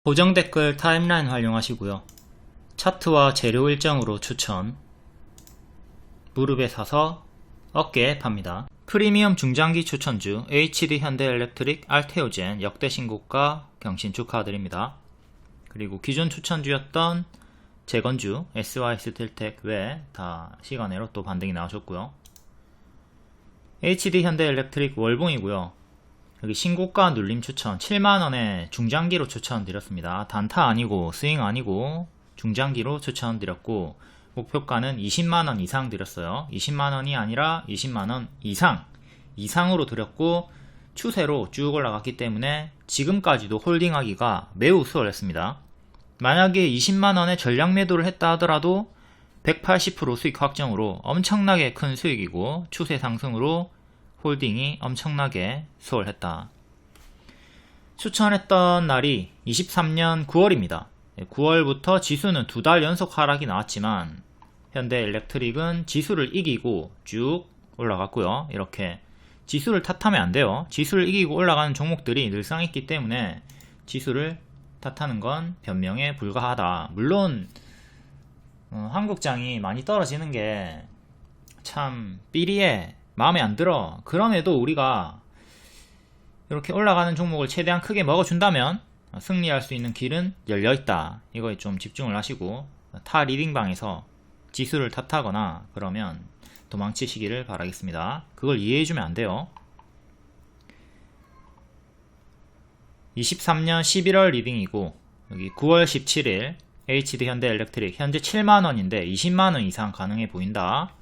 고정 댓글 타임라인 활용하시고요. 차트와 재료 일정으로 추천. 무릎에 사서 어깨에 팝니다. 프리미엄 중장기 추천주 HD 현대엘렉트릭 알테오젠 역대 신고가 경신 축하드립니다. 그리고 기존 추천주였던 재건주 SY스틸텍 외 다 시간외로 또 반등이 나오셨고요. HD 현대엘렉트릭 월봉이고요. 여기 신고가 눌림 추천 7만원에 중장기로 추천드렸습니다. 단타 아니고 스윙 아니고 중장기로 추천드렸고 목표가는 20만원 이상 드렸어요. 20만원이 아니라 20만원 이상으로 드렸고 추세로 쭉 올라갔기 때문에 지금까지도 홀딩하기가 매우 수월했습니다. 만약에 20만원에 전량 매도를 했다 하더라도 180% 수익 확정으로 엄청나게 큰 수익이고 추세 상승으로 홀딩이 엄청나게 수월했다. 추천했던 날이 23년 9월입니다. 9월부터 지수는 2달 연속 하락이 나왔지만 현대엘렉트릭은 지수를 이기고 쭉 올라갔고요. 이렇게 지수를 탓하면 안 돼요. 지수를 이기고 올라가는 종목들이 늘상 있기 때문에 지수를 탓하는 건 변명에 불과하다. 물론 한국장이 많이 떨어지는 게 참 삐리해 마음에 안 들어. 그럼에도 우리가 이렇게 올라가는 종목을 최대한 크게 먹어준다면 승리할 수 있는 길은 열려있다. 이거에 좀 집중을 하시고 타 리딩방에서 지수를 탓하거나 그러면 도망치시기를 바라겠습니다. 그걸 이해해주면 안 돼요. 23년 11월 리딩이고 여기 9월 17일 HD 현대엘렉트릭 현재 7만원인데 20만원 이상 가능해 보인다.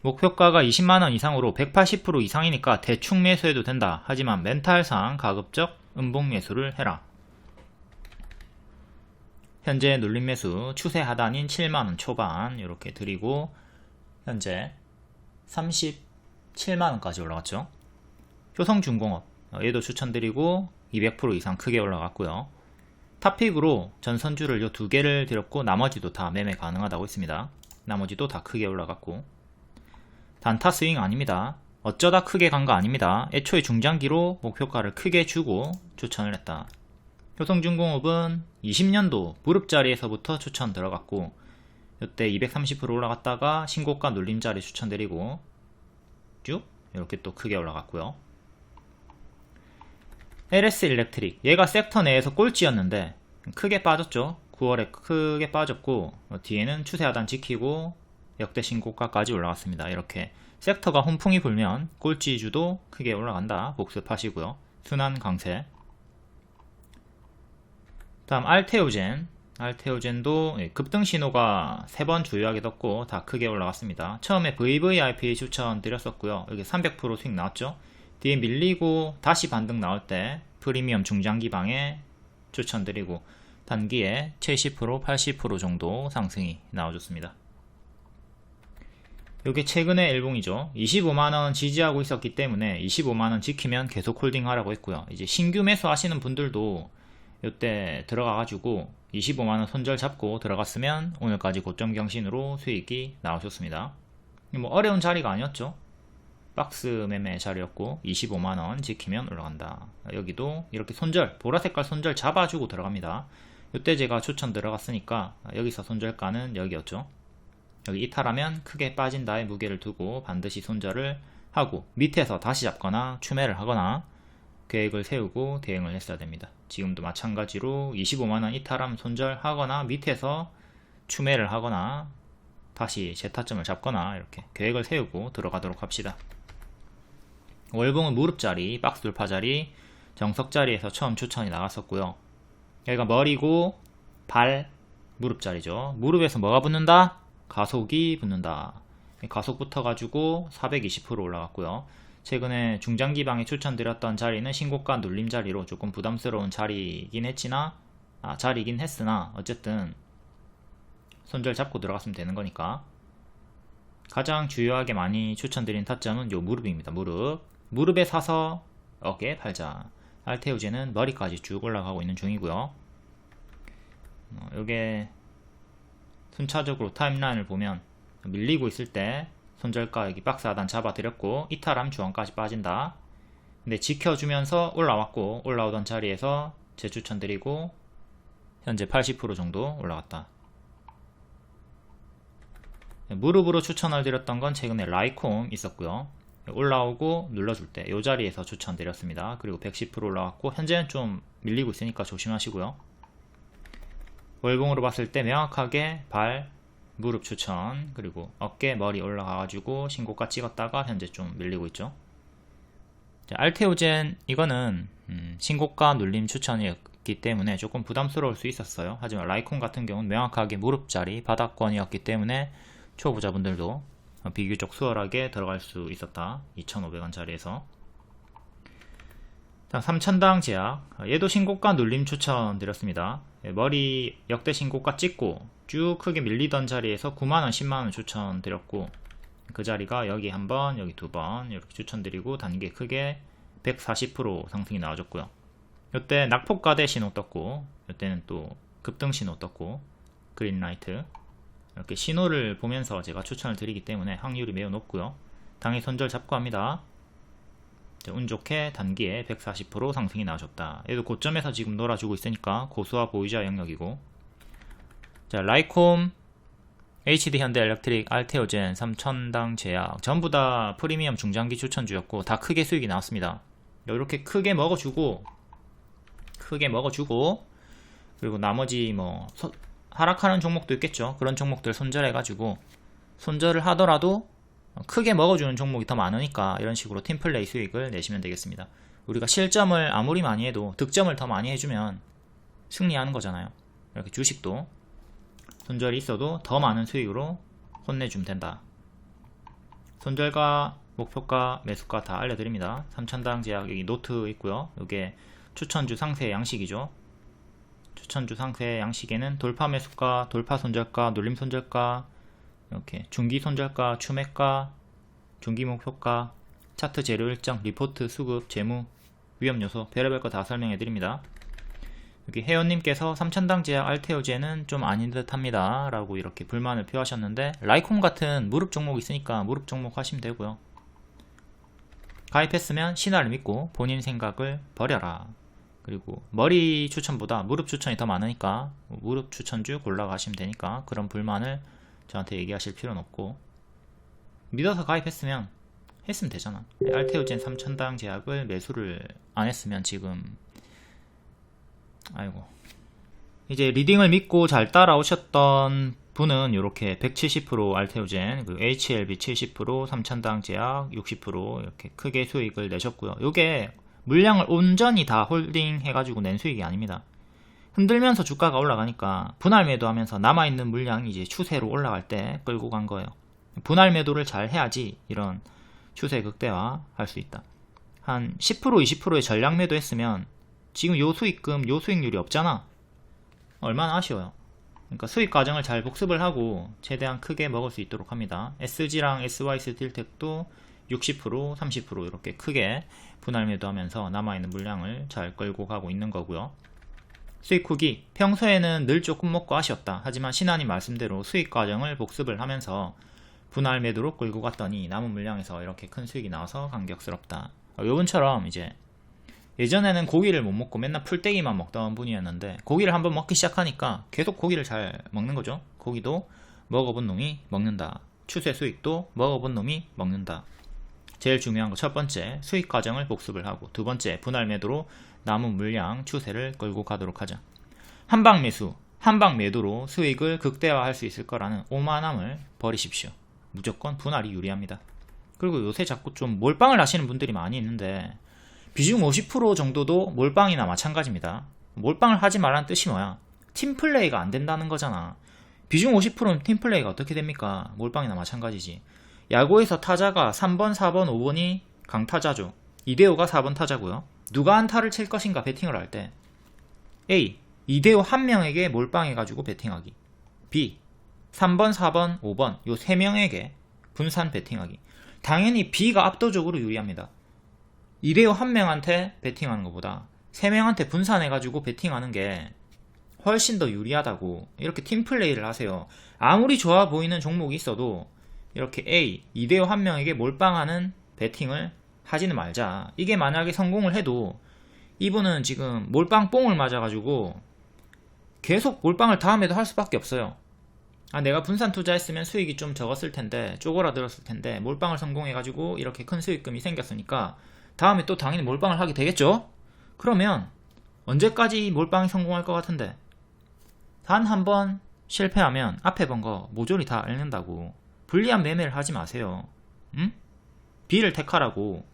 목표가가 20만원 이상으로 180% 이상이니까 대충 매수해도 된다. 하지만 멘탈상 가급적 음봉 매수를 해라. 현재 눌림 매수 추세 하단인 7만원 초반 이렇게 드리고 현재 37만원까지 올라갔죠. 효성중공업 얘도 추천드리고 200% 이상 크게 올라갔고요. 탑픽으로 전선주를 요 두 개를 드렸고 나머지도 다 매매 가능하다고 했습니다. 나머지도 다 크게 올라갔고 단타 스윙 아닙니다. 어쩌다 크게 간 거 아닙니다. 애초에 중장기로 목표가를 크게 주고 추천을 했다. 효성중공업은 20년도 무릎자리에서부터 추천 들어갔고 이때 230% 올라갔다가 신고가 눌림자리 추천드리고 쭉 이렇게 또 크게 올라갔고요. LS 일렉트릭 얘가 섹터 내에서 꼴찌였는데 크게 빠졌죠. 9월에 크게 빠졌고 뒤에는 추세 하단 지키고 역대 신고가까지 올라갔습니다. 이렇게 섹터가 훈풍이 불면 꼴찌주도 크게 올라간다. 복습하시고요. 순환 강세. 다음 알테오젠도 급등 신호가 3번 주요하게 떴고 다 크게 올라갔습니다. 처음에 VVIP 추천 드렸었고요. 여기 300% 수익 나왔죠. 뒤에 밀리고 다시 반등 나올 때 프리미엄 중장기 방에 추천드리고 단기에 70% 80% 정도 상승이 나와줬습니다. 이게 최근의 일봉이죠. 25만원 지지하고 있었기 때문에 25만원 지키면 계속 홀딩 하라고 했고요. 이제 신규 매수 하시는 분들도 이때 들어가가지고 25만원 손절 잡고 들어갔으면 오늘까지 고점 경신으로 수익이 나오셨습니다. 뭐 어려운 자리가 아니었죠. 박스 매매 자리였고 25만원 지키면 올라간다. 여기도 이렇게 손절 보라색깔 손절 잡아주고 들어갑니다. 이때 제가 추천 들어갔으니까 여기서 손절가는 여기였죠. 여기 이탈하면 크게 빠진다의 무게를 두고 반드시 손절을 하고 밑에서 다시 잡거나 추매를 하거나 계획을 세우고 대응을 했어야 됩니다. 지금도 마찬가지로 25만원 이탈하면 손절하거나 밑에서 추매를 하거나 다시 재타점을 잡거나 이렇게 계획을 세우고 들어가도록 합시다. 월봉은 무릎자리, 박스 돌파자리, 정석자리에서 처음 추천이 나갔었고요. 여기가 머리고 발, 무릎자리죠. 무릎에서 뭐가 붙는다? 가속이 붙는다. 가속 붙어가지고 420% 올라갔고요. 최근에 중장기방에 추천드렸던 자리는 신고가 눌림 자리로 조금 부담스러운 자리이긴 했으나 어쨌든 손절 잡고 들어갔으면 되는 거니까. 가장 주요하게 많이 추천드린 타점은 요 무릎입니다. 무릎에 사서 어깨에 팔자. 알테오젠은 머리까지 쭉 올라가고 있는 중이고요. 요게 순차적으로 타임라인을 보면 밀리고 있을 때 손절가 여기 박스 하단 잡아드렸고 이탈함 주황까지 빠진다. 근데 지켜주면서 올라왔고 올라오던 자리에서 재추천드리고 현재 80% 정도 올라갔다. 무릎으로 추천을 드렸던 건 최근에 라이콤 있었고요. 올라오고 눌러줄 때 이 자리에서 추천드렸습니다. 그리고 110% 올라왔고 현재는 좀 밀리고 있으니까 조심하시고요. 월봉으로 봤을 때 명확하게 발, 무릎 추천, 그리고 어깨, 머리 올라가가지고 신고가 찍었다가 현재 좀 밀리고 있죠. 자, 알테오젠 이거는 신고가 눌림 추천이었기 때문에 조금 부담스러울 수 있었어요. 하지만 라이콘 같은 경우는 명확하게 무릎 자리 바닥권이었기 때문에 초보자분들도 비교적 수월하게 들어갈 수 있었다. 2,500원 자리에서. 3,000당 제약, 얘도 신고가 눌림 추천 드렸습니다. 머리 역대 신고가 찍고 쭉 크게 밀리던 자리에서 9만원 10만원 추천 드렸고, 그 자리가 여기 한번 여기 두번 이렇게 추천드리고 단계 크게 140% 상승이 나와줬고요. 이때 낙폭가대 신호 떴고, 이때는 또 급등 신호 떴고, 그린라이트 이렇게 신호를 보면서 제가 추천을 드리기 때문에 확률이 매우 높고요. 당일 손절 잡고 합니다. 운 좋게 단기에 140% 상승이 나와줬다. 얘도 고점에서 지금 놀아주고 있으니까 고수와 보유자 영역이고, 자, 라이콤, HD 현대엘렉트릭, 알테오젠, 3,000당 제약 전부 다 프리미엄 중장기 추천주였고 다 크게 수익이 나왔습니다. 이렇게 크게 먹어주고 그리고 나머지 뭐 하락하는 종목도 있겠죠. 그런 종목들 손절해가지고 손절을 하더라도 크게 먹어주는 종목이 더 많으니까 이런 식으로 팀플레이 수익을 내시면 되겠습니다. 우리가 실점을 아무리 많이 해도 득점을 더 많이 해주면 승리하는 거잖아요. 이렇게 주식도 손절이 있어도 더 많은 수익으로 혼내주면 된다. 손절가, 목표가, 매수가 다 알려드립니다. 3,000당 제약 여기 노트 있고요. 이게 추천주 상세 양식이죠. 추천주 상세 양식에는 돌파 매수가, 돌파 손절가, 눌림 손절가, 이렇게 중기 손절가, 추매가, 중기 목표가, 차트 재료 일정, 리포트, 수급, 재무, 위험 요소 별의별 거 다 설명해 드립니다. 여기 회원님께서 3,000당 제약 알테오젠은 좀 아닌 듯 합니다 라고 이렇게 불만을 표하셨는데, 라이콤 같은 무릎 종목 있으니까 무릎 종목 하시면 되고요. 가입했으면 신화를 믿고 본인 생각을 버려라. 그리고 머리 추천보다 무릎 추천이 더 많으니까 무릎 추천주 골라가시면 되니까 그런 불만을 저한테 얘기하실 필요는 없고, 믿어서 가입했으면 했으면 되잖아. 알테오젠 3,000당 제약을 매수를 안 했으면 지금 아이고. 이제 리딩을 믿고 잘 따라오셨던 분은 이렇게 170% 알테오젠, 그리고 HLB 70%, 3,000당 제약 60% 이렇게 크게 수익을 내셨고요. 이게 물량을 온전히 다 홀딩 해가지고 낸 수익이 아닙니다. 흔들면서 주가가 올라가니까 분할 매도하면서 남아있는 물량이 이제 추세로 올라갈 때 끌고 간 거예요. 분할 매도를 잘 해야지 이런 추세 극대화 할 수 있다. 한 10% 20%의 전량 매도 했으면 지금 요 수익금 요 수익률이 없잖아. 얼마나 아쉬워요. 그러니까 수익 과정을 잘 복습을 하고 최대한 크게 먹을 수 있도록 합니다. SG랑 SY 스틸텍도 60% 30% 이렇게 크게 분할 매도하면서 남아있는 물량을 잘 끌고 가고 있는 거고요. 수익 후기, 평소에는 늘 조금 먹고 아쉬웠다. 하지만 신한님 말씀대로 수익 과정을 복습을 하면서 분할 매도로 끌고 갔더니 남은 물량에서 이렇게 큰 수익이 나와서 감격스럽다. 요번처럼 이제 예전에는 고기를 못 먹고 맨날 풀떼기만 먹던 분이었는데 고기를 한번 먹기 시작하니까 계속 고기를 잘 먹는 거죠. 고기도 먹어본 놈이 먹는다. 추세 수익도 먹어본 놈이 먹는다. 제일 중요한 거 첫 번째, 수익 과정을 복습을 하고, 두 번째, 분할 매도로 남은 물량 추세를 끌고 가도록 하자. 한방 매수, 한방 매도로 수익을 극대화할 수 있을 거라는 오만함을 버리십시오. 무조건 분할이 유리합니다. 그리고 요새 자꾸 좀 몰빵을 하시는 분들이 많이 있는데 비중 50% 정도도 몰빵이나 마찬가지입니다. 몰빵을 하지 말라는 뜻이 뭐야? 팀플레이가 안 된다는 거잖아. 비중 50%는 팀플레이가 어떻게 됩니까? 몰빵이나 마찬가지지. 야구에서 타자가 3번, 4번, 5번이 강타자죠. 이대호가 4번 타자고요. 누가 안타를 칠 것인가 배팅을 할 때 A. 이대호 한 명에게 몰빵해가지고 배팅하기. B. 3번, 4번, 5번 요 3명에게 분산 배팅하기. 당연히 B가 압도적으로 유리합니다. 이대호 한 명한테 배팅하는 것보다 3명한테 분산해가지고 배팅하는 게 훨씬 더 유리하다고. 이렇게 팀플레이를 하세요. 아무리 좋아 보이는 종목이 있어도 이렇게 A, 이대호 한 명에게 몰빵하는 배팅을 하지는 말자. 이게 만약에 성공을 해도 이분은 지금 몰빵 뽕을 맞아가지고 계속 몰빵을 다음에도 할 수밖에 없어요. 내가 분산 투자했으면 수익이 좀 적었을 텐데, 쪼그라들었을 텐데 몰빵을 성공해가지고 이렇게 큰 수익금이 생겼으니까 다음에 또 당연히 몰빵을 하게 되겠죠? 그러면 언제까지 몰빵이 성공할 것 같은데, 단 한 번 실패하면 앞에 본 거 모조리 다 잃는다고. 불리한 매매를 하지 마세요. 응? B를 택하라고.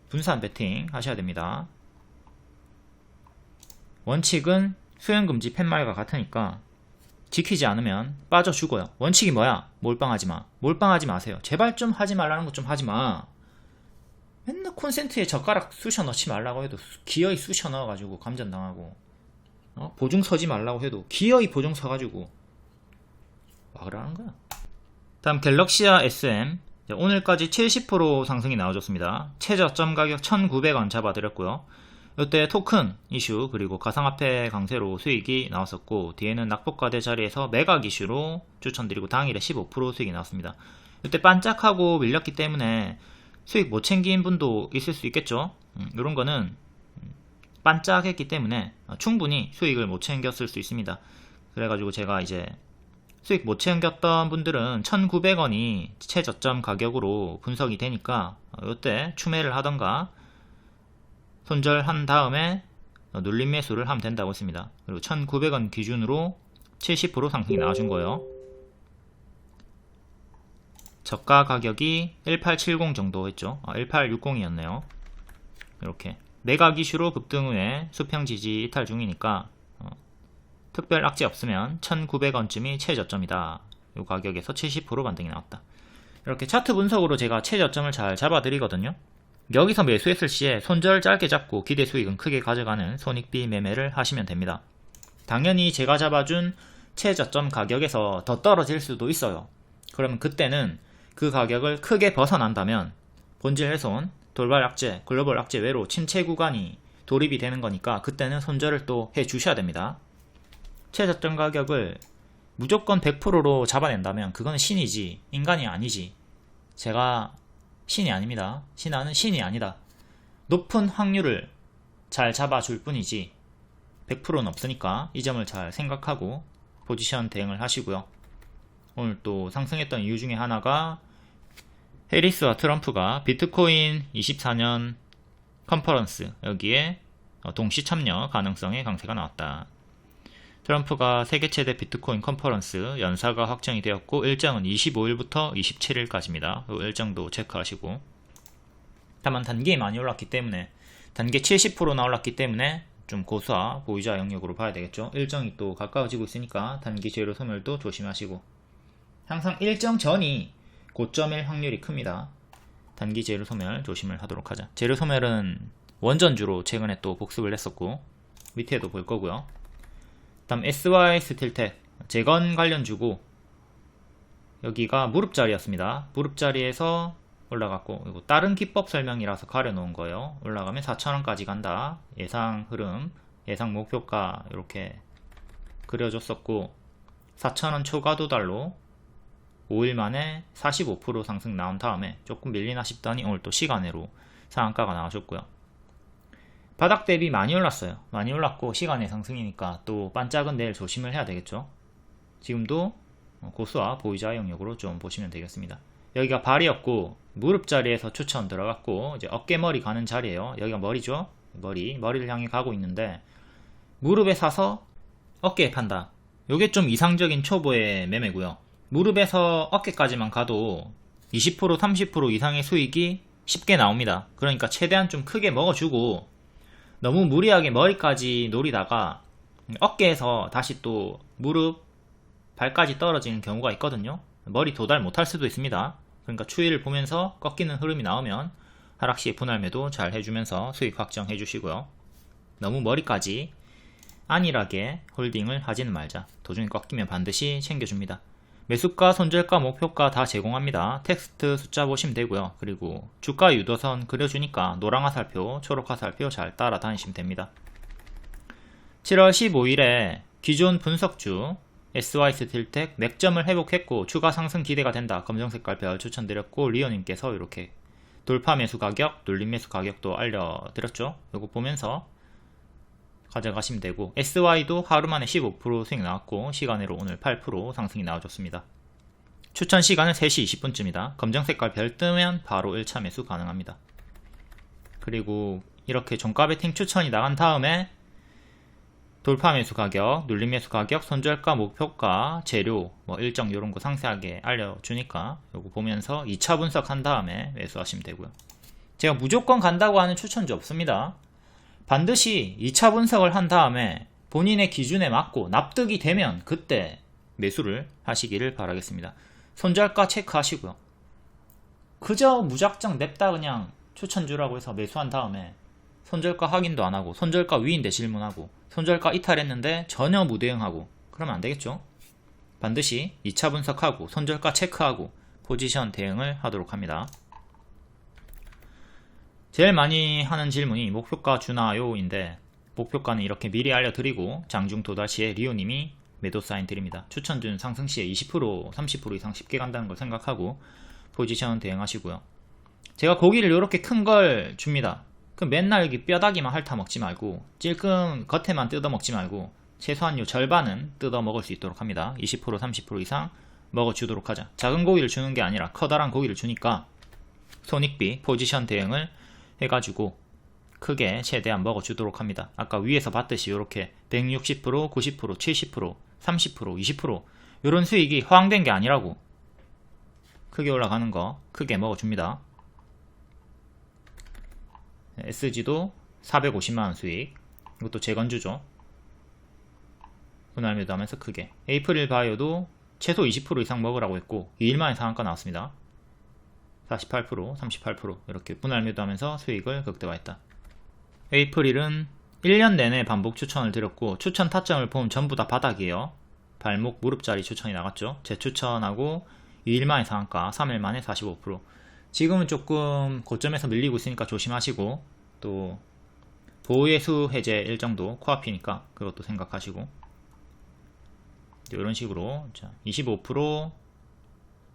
분산 베팅 하셔야 됩니다. 원칙은 수연금지 팻말과 같으니까 지키지 않으면 빠져 죽어요. 원칙이 뭐야? 몰빵하지 마. 몰빵하지 마세요. 제발 좀 하지 말라는 것 좀 하지 마. 맨날 콘센트에 젓가락 쑤셔 넣지 말라고 해도 기어이 쑤셔 넣어가지고 감전당하고, 보증 서지 말라고 해도 기어이 보증 서가지고 막으라는 거야. 다음 갤럭시아 SM, 오늘까지 70% 상승이 나와줬습니다. 최저점 가격 1,900원 잡아드렸고요. 이때 토큰 이슈 그리고 가상화폐 강세로 수익이 나왔었고, 뒤에는 낙폭과대 자리에서 매각 이슈로 추천드리고 당일에 15% 수익이 나왔습니다. 이때 반짝하고 밀렸기 때문에 수익 못 챙긴 분도 있을 수 있겠죠. 이런 거는 반짝했기 때문에 충분히 수익을 못 챙겼을 수 있습니다. 그래가지고 제가 이제 수익 못 챙겼던 분들은 1,900원이 최저점 가격으로 분석이 되니까 이때 추매를 하던가 손절한 다음에 눌림 매수를 하면 된다고 했습니다. 그리고 1,900원 기준으로 70% 상승이 나와준 거예요. 저가 가격이 1870 정도 했죠. 1860이었네요. 이렇게 매각 이슈로 급등 후에 수평 지지 이탈 중이니까 특별 악재 없으면 1,900원쯤이 최저점이다. 이 가격에서 70% 반등이 나왔다. 이렇게 차트 분석으로 제가 최저점을 잘 잡아드리거든요. 여기서 매수했을 시에 손절 짧게 잡고 기대 수익은 크게 가져가는 손익비 매매를 하시면 됩니다. 당연히 제가 잡아준 최저점 가격에서 더 떨어질 수도 있어요. 그러면 그때는 그 가격을 크게 벗어난다면 본질 훼손, 돌발 악재, 글로벌 악재 외로 침체 구간이 돌입이 되는 거니까 그때는 손절을 또 해주셔야 됩니다. 최저점 가격을 무조건 100%로 잡아낸다면 그건 신이지 인간이 아니지. 제가 신이 아닙니다. 신하는 신이 아니다. 높은 확률을 잘 잡아줄 뿐이지 100%는 없으니까 이 점을 잘 생각하고 포지션 대응을 하시고요. 오늘 또 상승했던 이유 중에 하나가 해리스와 트럼프가 비트코인 24년 컨퍼런스, 여기에 동시 참여 가능성의 강세가 나왔다. 트럼프가 세계 최대 비트코인 컨퍼런스 연사가 확정이 되었고 일정은 25일부터 27일까지입니다. 이 일정도 체크하시고, 다만 단기에 많이 올랐기 때문에, 단기 70%나 올랐기 때문에 좀 고수와 보유자 영역으로 봐야 되겠죠. 일정이 또 가까워지고 있으니까 단기 재료 소멸도 조심하시고, 항상 일정 전이 고점일 확률이 큽니다. 단기 재료 소멸 조심을 하도록 하자. 재료 소멸은 원전주로 최근에 또 복습을 했었고 밑에도 볼 거고요. 다음 SY 스틸텍 재건 관련주고, 여기가 무릎자리였습니다. 무릎자리에서 올라갔고, 그리고 다른 기법 설명이라서 가려놓은 거예요. 올라가면 4,000원까지 간다. 예상 흐름, 예상 목표가 이렇게 그려줬었고, 4,000원 초과 도달로 5일 만에 45% 상승 나온 다음에 조금 밀리나 싶더니 오늘 또 시간으로 상한가가 나와줬고요. 바닥 대비 많이 올랐어요. 많이 올랐고 시간의 상승이니까 또 반짝은 내일 조심을 해야 되겠죠. 지금도 고수와 보유자 영역으로 좀 보시면 되겠습니다. 여기가 발이었고 무릎 자리에서 추천 들어갔고, 이제 어깨머리 가는 자리예요. 여기가 머리죠. 머리를 향해 가고 있는데 무릎에 사서 어깨에 판다. 요게 좀 이상적인 초보의 매매고요. 무릎에서 어깨까지만 가도 20% 30% 이상의 수익이 쉽게 나옵니다. 그러니까 최대한 좀 크게 먹어주고, 너무 무리하게 머리까지 노리다가 어깨에서 다시 또 무릎, 발까지 떨어지는 경우가 있거든요. 머리 도달 못할 수도 있습니다. 그러니까 추이를 보면서 꺾이는 흐름이 나오면 하락시 분할 매도 잘 해주면서 수익 확정해 주시고요. 너무 머리까지 안일하게 홀딩을 하지는 말자. 도중에 꺾이면 반드시 챙겨줍니다. 매수가, 손절가, 목표가 다 제공합니다. 텍스트 숫자 보시면 되고요. 그리고 주가 유도선 그려주니까 노랑 화살표, 초록 화살표 잘 따라다니시면 됩니다. 7월 15일에 기존 분석주 SY 스틸텍 맥점을 회복했고 추가 상승 기대가 된다. 검정색 깔별 추천드렸고, 리오님께서 이렇게 돌파 매수 가격, 눌림 매수 가격도 알려드렸죠. 이거 보면서 가져가시면 되고, SY도 하루 만에 15% 수익 나왔고 시간으로 오늘 8% 상승이 나와줬습니다. 추천 시간은 3시 20분쯤이다. 검정색깔 별 뜨면 바로 1차 매수 가능합니다. 그리고 이렇게 종가 베팅 추천이 나간 다음에 돌파 매수 가격, 눌림 매수 가격, 손절가, 목표가, 재료, 일정 이런 거 상세하게 알려주니까 요거 보면서 2차 분석한 다음에 매수하시면 되고요. 제가 무조건 간다고 하는 추천주 없습니다. 반드시 2차 분석을 한 다음에 본인의 기준에 맞고 납득이 되면 그때 매수를 하시기를 바라겠습니다. 손절가 체크하시고요. 그저 무작정 냅다 그냥 추천주라고 해서 매수한 다음에 손절가 확인도 안하고 손절가 위인데 질문하고 손절가 이탈했는데 전혀 무대응하고 그러면 안되겠죠. 반드시 2차 분석하고 손절가 체크하고 포지션 대응을 하도록 합니다. 제일 많이 하는 질문이 목표가 주나요? 인데 목표가는 이렇게 미리 알려드리고 장중 도달 시에 리오님이 매도 사인 드립니다. 추천주는 상승 시에 20% 30% 이상 쉽게 간다는 걸 생각하고 포지션 대응하시고요. 제가 고기를 이렇게 큰 걸 줍니다. 그럼 맨날 여기 뼈다귀만 핥아 먹지 말고 찔끔 겉에만 뜯어 먹지 말고 최소한 요 절반은 뜯어 먹을 수 있도록 합니다. 20% 30% 이상 먹어주도록 하자. 작은 고기를 주는 게 아니라 커다란 고기를 주니까 손익비 포지션 대응을 해가지고 크게 최대한 먹어주도록 합니다. 아까 위에서 봤듯이 이렇게 160%, 90%, 70%, 30%, 20% 이런 수익이 허황된 게 아니라고. 크게 올라가는 거 크게 먹어줍니다. SG도 450만원 수익. 이것도 재건주죠. 분할 매도하면서 크게. 에이프릴 바이오도 최소 20% 이상 먹으라고 했고 2일만에 상한가 나왔습니다. 48%, 38% 이렇게 분할 매도하면서 수익을 극대화했다. 에이프릴은 1년 내내 반복 추천을 드렸고 추천 타점을 보면 전부 다 바닥이에요. 발목 무릎자리 추천이 나갔죠. 재추천하고 2일 만에 상한가, 3일 만에 45%. 지금은 조금 고점에서 밀리고 있으니까 조심하시고 또 보호예수 해제 일정도 코앞이니까 그것도 생각하시고 이런 식으로 25%,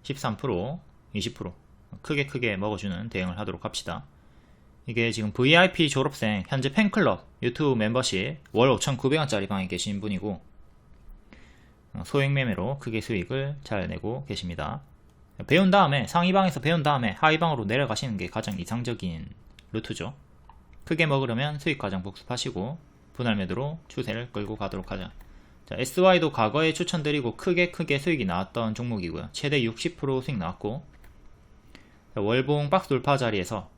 13%, 20% 크게 먹어주는 대응을 하도록 합시다. 이게 지금 VIP 졸업생 현재 팬클럽 유튜브 멤버십 월 5,900원짜리 방에 계신 분이고 소액 매매로 크게 수익을 잘 내고 계십니다. 배운 다음에 상위방에서 배운 다음에 하위방으로 내려가시는 게 가장 이상적인 루트죠. 크게 먹으려면 수익 과정 복습하시고 분할 매도로 추세를 끌고 가도록 하자. 자, SY도 과거에 추천드리고 크게 수익이 나왔던 종목이고요. 최대 60% 수익 나왔고 자, 월봉 박스 돌파 자리에서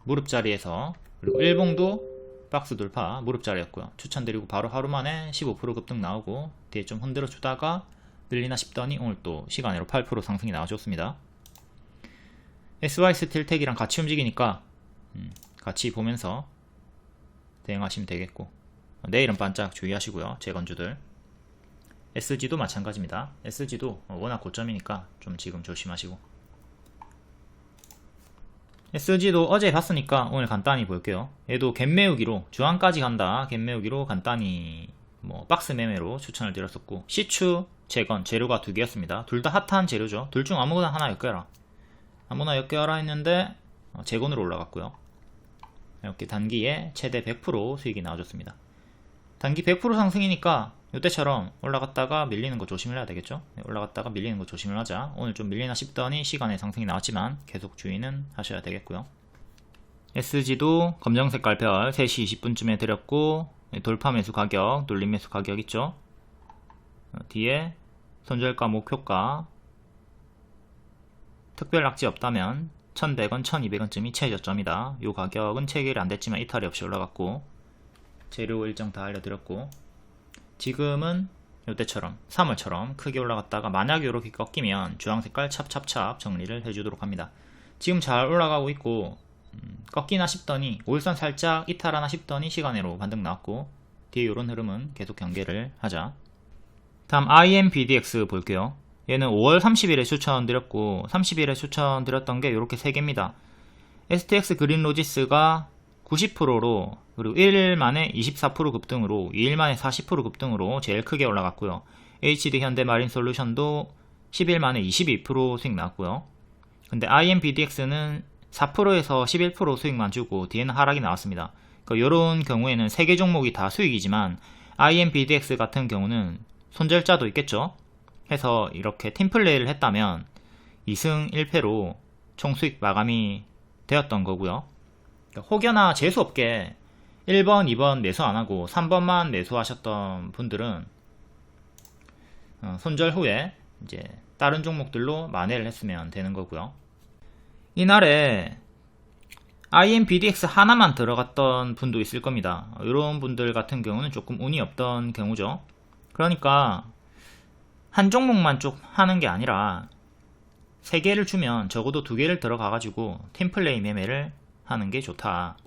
무릎 자리에서 그리고 일봉도 박스 돌파 무릎 자리였고요. 추천드리고 바로 하루 만에 15% 급등 나오고 뒤에 좀 흔들어 주다가 밀리나 싶더니 오늘 또 시간으로 8% 상승이 나와줬습니다. SY 스틸텍이랑 같이 움직이니까 같이 보면서 대응하시면 되겠고 내일은 반짝 주의하시고요. 재건주들 SG도 마찬가지입니다. SG도 워낙 고점이니까 좀 지금 조심하시고 SG도 어제 봤으니까 오늘 간단히 볼게요. 얘도 갭 메우기로 주황까지 간다. 갭 메우기로 간단히 박스 매매로 추천을 드렸었고 시추 재건 재료가 두 개였습니다. 둘 다 핫한 재료죠. 둘 중 아무거나 하나 엮여라. 아무나 엮여라 했는데 재건으로 올라갔고요. 이렇게 단기에 최대 100% 수익이 나와줬습니다. 단기 100% 상승이니까 이때처럼 올라갔다가 밀리는 거 조심을 해야 되겠죠. 올라갔다가 밀리는 거 조심을 하자. 오늘 좀 밀리나 싶더니 시간에 상승이 나왔지만 계속 주의는 하셔야 되겠고요. SG도 검정색깔 별 3시 20분쯤에 드렸고 돌파 매수 가격, 눌림 매수 가격 있죠. 뒤에 손절가, 목표가 특별 낙지 없다면 1100원, 1200원쯤이 최저점이다. 이 가격은 체결이 안됐지만 이탈이 없이 올라갔고 재료 일정 다 알려드렸고 지금은 이때처럼 3월처럼 크게 올라갔다가 만약에 이렇게 꺾이면 주황색깔 찹찹찹 정리를 해주도록 합니다. 지금 잘 올라가고 있고 꺾이나 싶더니 올선 살짝 이탈하나 싶더니 시간으로 반등 나왔고 뒤에 이런 흐름은 계속 경계를 하자. 다음 IMBDX 볼게요. 얘는 5월 30일에 추천드렸고 30일에 추천드렸던 게 이렇게 3개입니다. STX 그린로지스가 90%로 그리고 1일 만에 24% 급등으로 2일 만에 40% 급등으로 제일 크게 올라갔고요. HD 현대마린솔루션도 10일 만에 22% 수익 나왔고요. 근데 IMBDX는 4%에서 11% 수익만 주고 뒤에는 하락이 나왔습니다. 이런 경우에는 3개 종목이 다 수익이지만 IMBDX 같은 경우는 손절자도 있겠죠. 해서 이렇게 팀플레이를 했다면 2승 1패로 총수익 마감이 되었던 거고요. 혹여나 재수없게 1번, 2번 매수 안하고 3번만 매수하셨던 분들은 손절 후에 이제 다른 종목들로 만회를 했으면 되는 거고요. 이날에 IMBDX 하나만 들어갔던 분도 있을 겁니다. 이런 분들 같은 경우는 조금 운이 없던 경우죠. 그러니까 한 종목만 쭉 하는 게 아니라 3개를 주면 적어도 2개를 들어가가지고 팀플레이 매매를 하는 게 좋다.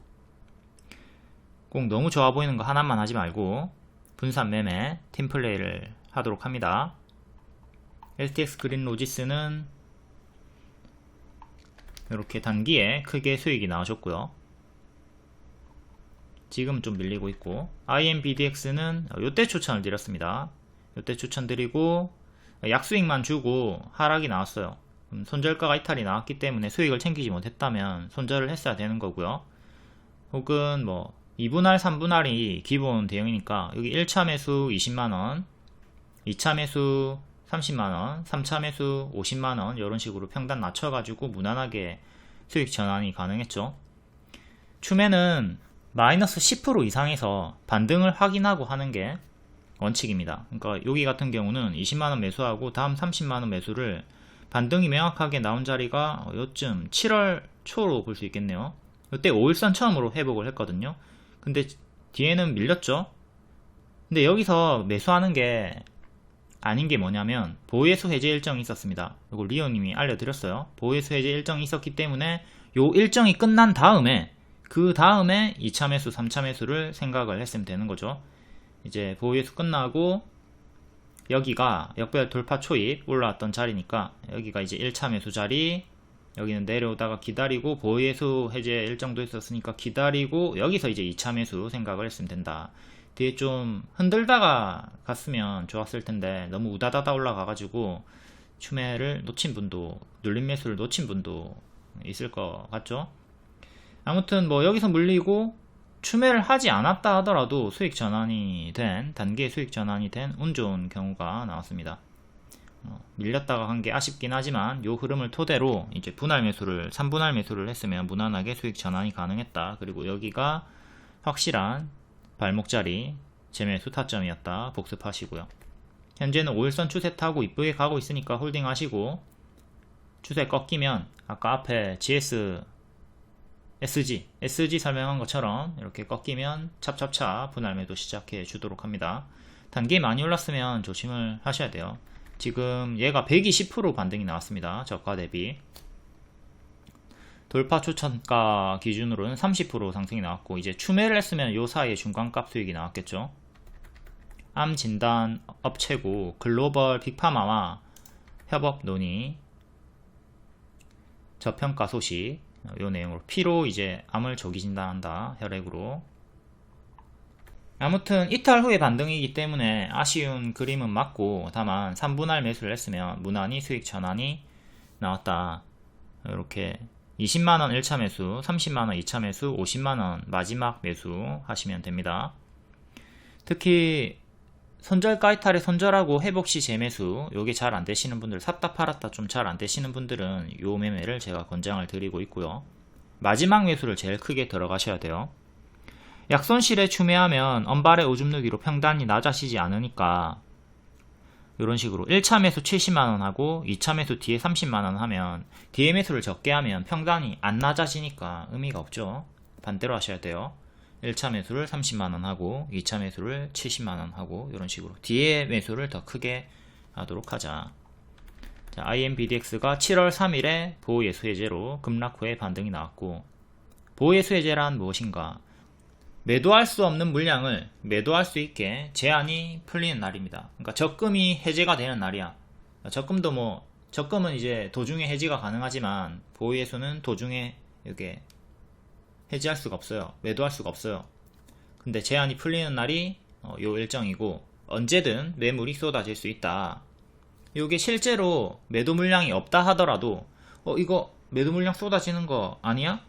꼭 너무 좋아 보이는 거 하나만 하지 말고 분산 매매, 팀플레이를 하도록 합니다. STX 그린로지스는 이렇게 단기에 크게 수익이 나오셨고요. 지금 좀 밀리고 있고, IMBDX는 요때 추천을 드렸습니다. 요때 추천드리고 약수익만 주고 하락이 나왔어요. 손절가가 이탈이 나왔기 때문에 수익을 챙기지 못했다면 손절을 했어야 되는 거고요. 혹은 뭐 2분할, 3분할이 기본 대응이니까 여기 1차 매수 20만원, 2차 매수 30만원, 3차 매수 50만원 이런 식으로 평단 낮춰가지고 무난하게 수익 전환이 가능했죠. 추매는 마이너스 10% 이상에서 반등을 확인하고 하는 게 원칙입니다. 그러니까 여기 같은 경우는 20만원 매수하고 다음 30만원 매수를 반등이 명확하게 나온 자리가 요쯤 7월 초로 볼 수 있겠네요. 이때 5일선 처음으로 회복을 했거든요. 근데 뒤에는 밀렸죠. 근데 여기서 매수하는 게 아닌 게 뭐냐면 보유예수 해제 일정이 있었습니다. 이거 리오님이 알려드렸어요. 보유예수 해제 일정이 있었기 때문에 요 일정이 끝난 다음에 그 다음에 2차 매수, 3차 매수를 생각을 했으면 되는 거죠. 이제 보유예수 끝나고 여기가 역별 돌파 초입 올라왔던 자리니까 여기가 이제 1차 매수 자리, 여기는 내려오다가 기다리고 보유예수 해제 일정도 있었으니까 기다리고 여기서 이제 2차 매수 생각을 했으면 된다. 뒤에 좀 흔들다가 갔으면 좋았을 텐데 너무 우다다다 올라가가지고 추매를 놓친 분도, 눌림 매수를 놓친 분도 있을 것 같죠. 아무튼 뭐 여기서 물리고 추매를 하지 않았다 하더라도 수익 전환이 된, 단기의 수익 전환이 된 운 좋은 경우가 나왔습니다. 밀렸다가 간 게 아쉽긴 하지만 요 흐름을 토대로 이제 분할 매수를 3분할 매수를 했으면 무난하게 수익 전환이 가능했다. 그리고 여기가 확실한 발목자리 재매수 타점이었다. 복습하시고요. 현재는 5일선 추세 타고 이쁘게 가고 있으니까 홀딩 하시고, 추세 꺾이면 아까 앞에 GS SG 설명한 것처럼 이렇게 꺾이면 찹찹찹 분할 매도 시작해 주도록 합니다. 단기 많이 올랐으면 조심을 하셔야 돼요. 지금 얘가 120% 반등이 나왔습니다. 저가 대비. 돌파 추천가 기준으로는 30% 상승이 나왔고, 이제 추매를 했으면 요 사이에 중간값 수익이 나왔겠죠. 암 진단 업체고 글로벌 빅파마와 협업 논의, 저평가 소식, 요 내용으로 피로 이제 암을 조기 진단한다. 혈액으로. 아무튼 이탈 후에 반등이기 때문에 아쉬운 그림은 맞고, 다만 3분할 매수를 했으면 무난히 수익 전환이 나왔다. 이렇게 20만원 1차 매수, 30만원 2차 매수, 50만원 마지막 매수 하시면 됩니다. 특히 손절가 이탈에 손절하고 회복시 재매수, 요게 잘 안되시는 분들, 샀다 팔았다 좀 잘 안되시는 분들은 요 매매를 제가 권장을 드리고 있고요. 마지막 매수를 제일 크게 들어가셔야 돼요. 약손실에 추매하면 언발의 오줌 누기로 평단이 낮아지지 않으니까 이런 식으로 1차 매수 70만원 하고 2차 매수 뒤에 30만원 하면, 뒤에 매수를 적게 하면 평단이 안 낮아지니까 의미가 없죠. 반대로 하셔야 돼요. 1차 매수를 30만원 하고 2차 매수를 70만원 하고 이런 식으로 뒤에 매수를 더 크게 하도록 하자. 자, IMBDX가 7월 3일에 보호예수 해제로 급락 후에 반등이 나왔고, 보호예수 해제란 무엇인가? 매도할 수 없는 물량을 매도할 수 있게 제한이 풀리는 날입니다. 그러니까 적금이 해제가 되는 날이야. 적금은 이제 도중에 해지가 가능하지만 보유예수는 도중에 이렇게 해지할 수가 없어요. 매도할 수가 없어요. 근데 제한이 풀리는 날이 요 일정이고, 언제든 매물이 쏟아질 수 있다. 요게 실제로 매도 물량이 없다 하더라도 이거 매도 물량 쏟아지는 거 아니야?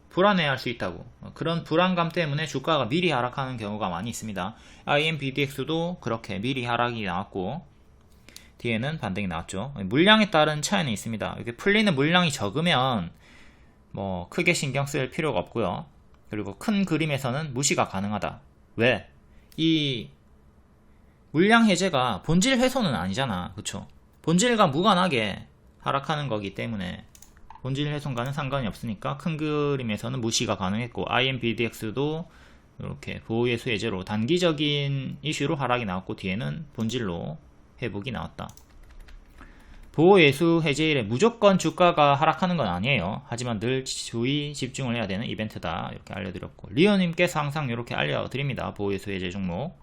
불안해할 수 있다고. 그런 불안감 때문에 주가가 미리 하락하는 경우가 많이 있습니다. IMBDX도 그렇게 미리 하락이 나왔고 뒤에는 반등이 나왔죠. 물량에 따른 차이는 있습니다. 이렇게 풀리는 물량이 적으면 뭐 크게 신경 쓸 필요가 없고요. 그리고 큰 그림에서는 무시가 가능하다. 왜? 이 물량 해제가 본질 훼손은 아니잖아. 그쵸? 본질과 무관하게 하락하는 거기 때문에 본질 훼손과는 상관이 없으니까 큰 그림에서는 무시가 가능했고 IMBDX도 이렇게 보호예수 해제로 단기적인 이슈로 하락이 나왔고 뒤에는 본질로 회복이 나왔다. 보호예수 해제일에 무조건 주가가 하락하는 건 아니에요. 하지만 늘 주의 집중을 해야 되는 이벤트다. 이렇게 알려드렸고 리오님께서 항상 이렇게 알려드립니다. 보호예수 해제 종목.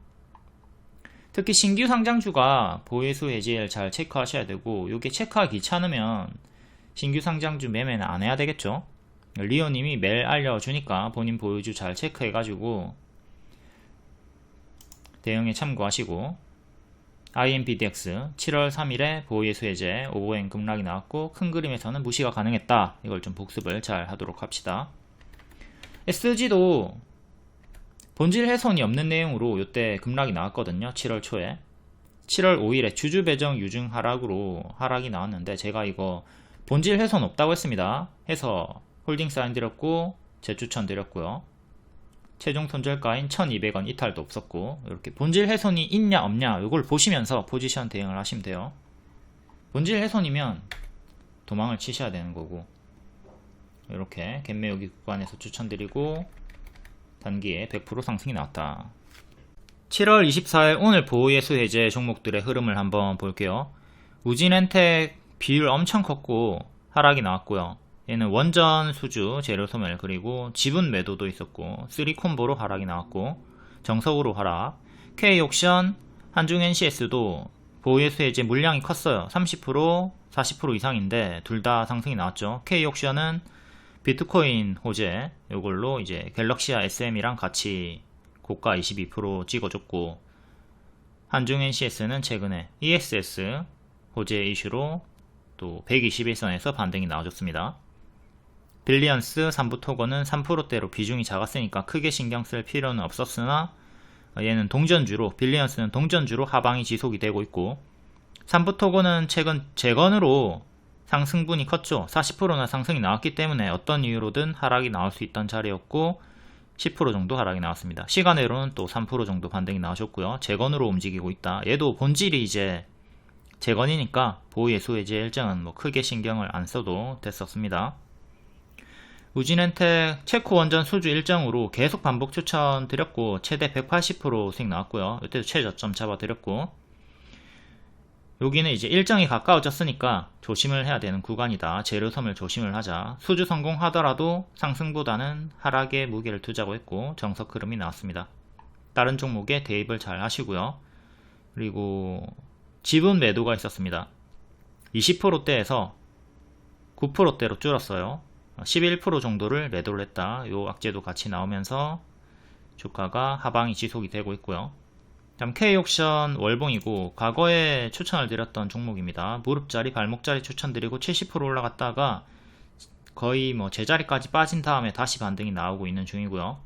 특히 신규 상장주가 보호예수 해제일 잘 체크하셔야 되고 이게 체크하기 귀찮으면 신규 상장주 매매는 안 해야 되겠죠. 리오님이 매일 알려주니까 본인 보유주 잘 체크해가지고 대응에 참고하시고 IMBDX 7월 3일에 보호예수 해제 오버행 급락이 나왔고 큰 그림에서는 무시가 가능했다. 이걸 좀 복습을 잘 하도록 합시다. SG도 본질 훼손이 없는 내용으로 이때 급락이 나왔거든요. 7월 초에 7월 5일에 주주 배정 유증 하락으로 하락이 나왔는데 제가 이거 본질 훼손 없다고 했습니다. 해서 홀딩 사인 드렸고 재추천 드렸고요. 최종 손절가인 1200원 이탈도 없었고 이렇게 본질 훼손이 있냐 없냐 이걸 보시면서 포지션 대응을 하시면 돼요. 본질 훼손이면 도망을 치셔야 되는 거고 이렇게 갭매우기 구간에서 추천드리고 단기에 100% 상승이 나왔다. 7월 24일 오늘 보호예수 해제 종목들의 흐름을 한번 볼게요. 우진엔텍 비율 엄청 컸고 하락이 나왔고요. 얘는 원전 수주 재료소멸 그리고 지분 매도도 있었고 3콤보로 하락이 나왔고 정석으로 하락. K옥션 한중NCS도 보호예수 해제 물량이 컸어요. 30% 40% 이상인데 둘 다 상승이 나왔죠. K옥션은 비트코인 호재 요걸로 이제 갤럭시아 SM이랑 같이 고가 22% 찍어줬고 한중NCS는 최근에 ESS 호재 이슈로 또 121선에서 반등이 나와줬습니다. 빌리언스 3부 토건은 3%대로 비중이 작았으니까 크게 신경 쓸 필요는 없었으나 얘는 동전주로 빌리언스는 동전주로 하방이 지속이 되고 있고 3부 토건은 최근 재건으로 상승분이 컸죠. 40%나 상승이 나왔기 때문에 어떤 이유로든 하락이 나올 수 있던 자리였고 10% 정도 하락이 나왔습니다. 시간으로는 또 3% 정도 반등이 나오셨고요. 재건으로 움직이고 있다. 얘도 본질이 이제 재건이니까 보호예수 해제 일정은 뭐 크게 신경을 안 써도 됐었습니다. 우진엔텍 체코 원전 수주 일정으로 계속 반복 추천드렸고 최대 180% 수익 나왔고요. 이때도 최저점 잡아드렸고 여기는 이제 일정이 가까워졌으니까 조심을 해야 되는 구간이다. 재료섬을 조심을 하자. 수주 성공하더라도 상승보다는 하락에 무게를 두자고 했고 정석 흐름이 나왔습니다. 다른 종목에 대입을 잘 하시고요. 그리고 지분 매도가 있었습니다. 20%대에서 9%대로 줄었어요. 11% 정도를 매도를 했다. 요 악재도 같이 나오면서 주가가 하방이 지속이 되고 있고요. 다음 K옥션 월봉이고 과거에 추천을 드렸던 종목입니다. 무릎자리 발목자리 추천드리고 70% 올라갔다가 거의 뭐 제자리까지 빠진 다음에 다시 반등이 나오고 있는 중이고요.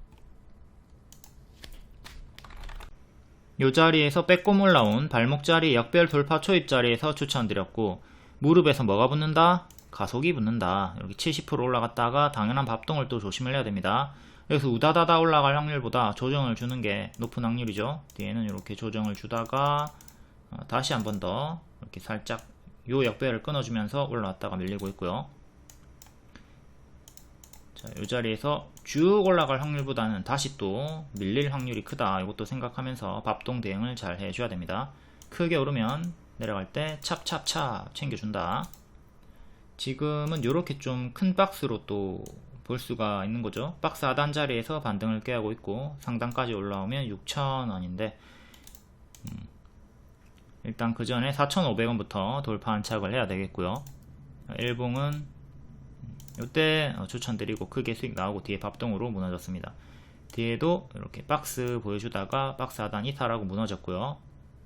요 자리에서 빼꼼 올라온 발목자리 역별 돌파 초입자리에서 추천드렸고 무릎에서 뭐가 붙는다? 가속이 붙는다. 이렇게 70% 올라갔다가 당연한 밥동을 또 조심을 해야 됩니다. 여기서 우다다다 올라갈 확률보다 조정을 주는 게 높은 확률이죠. 뒤에는 이렇게 조정을 주다가 다시 한 번 더 이렇게 살짝 요 역배를 끊어주면서 올라왔다가 밀리고 있고요. 자, 요 자리에서 쭉 올라갈 확률보다는 다시 또 밀릴 확률이 크다. 이것도 생각하면서 밥동 대응을 잘 해줘야 됩니다. 크게 오르면 내려갈 때 찹찹찹 챙겨준다. 지금은 이렇게 좀 큰 박스로 또 볼 수가 있는 거죠. 박스 하단 자리에서 반등을 꾀하고 있고 상단까지 올라오면 6,000원인데 일단 그 전에 4,500원부터 돌파 안착을 해야 되겠고요. 일봉은 이때 추천드리고 크게 수익 나오고 뒤에 밥동으로 무너졌습니다. 뒤에도 이렇게 박스 보여주다가 박스 하단 이탈하고 무너졌고요.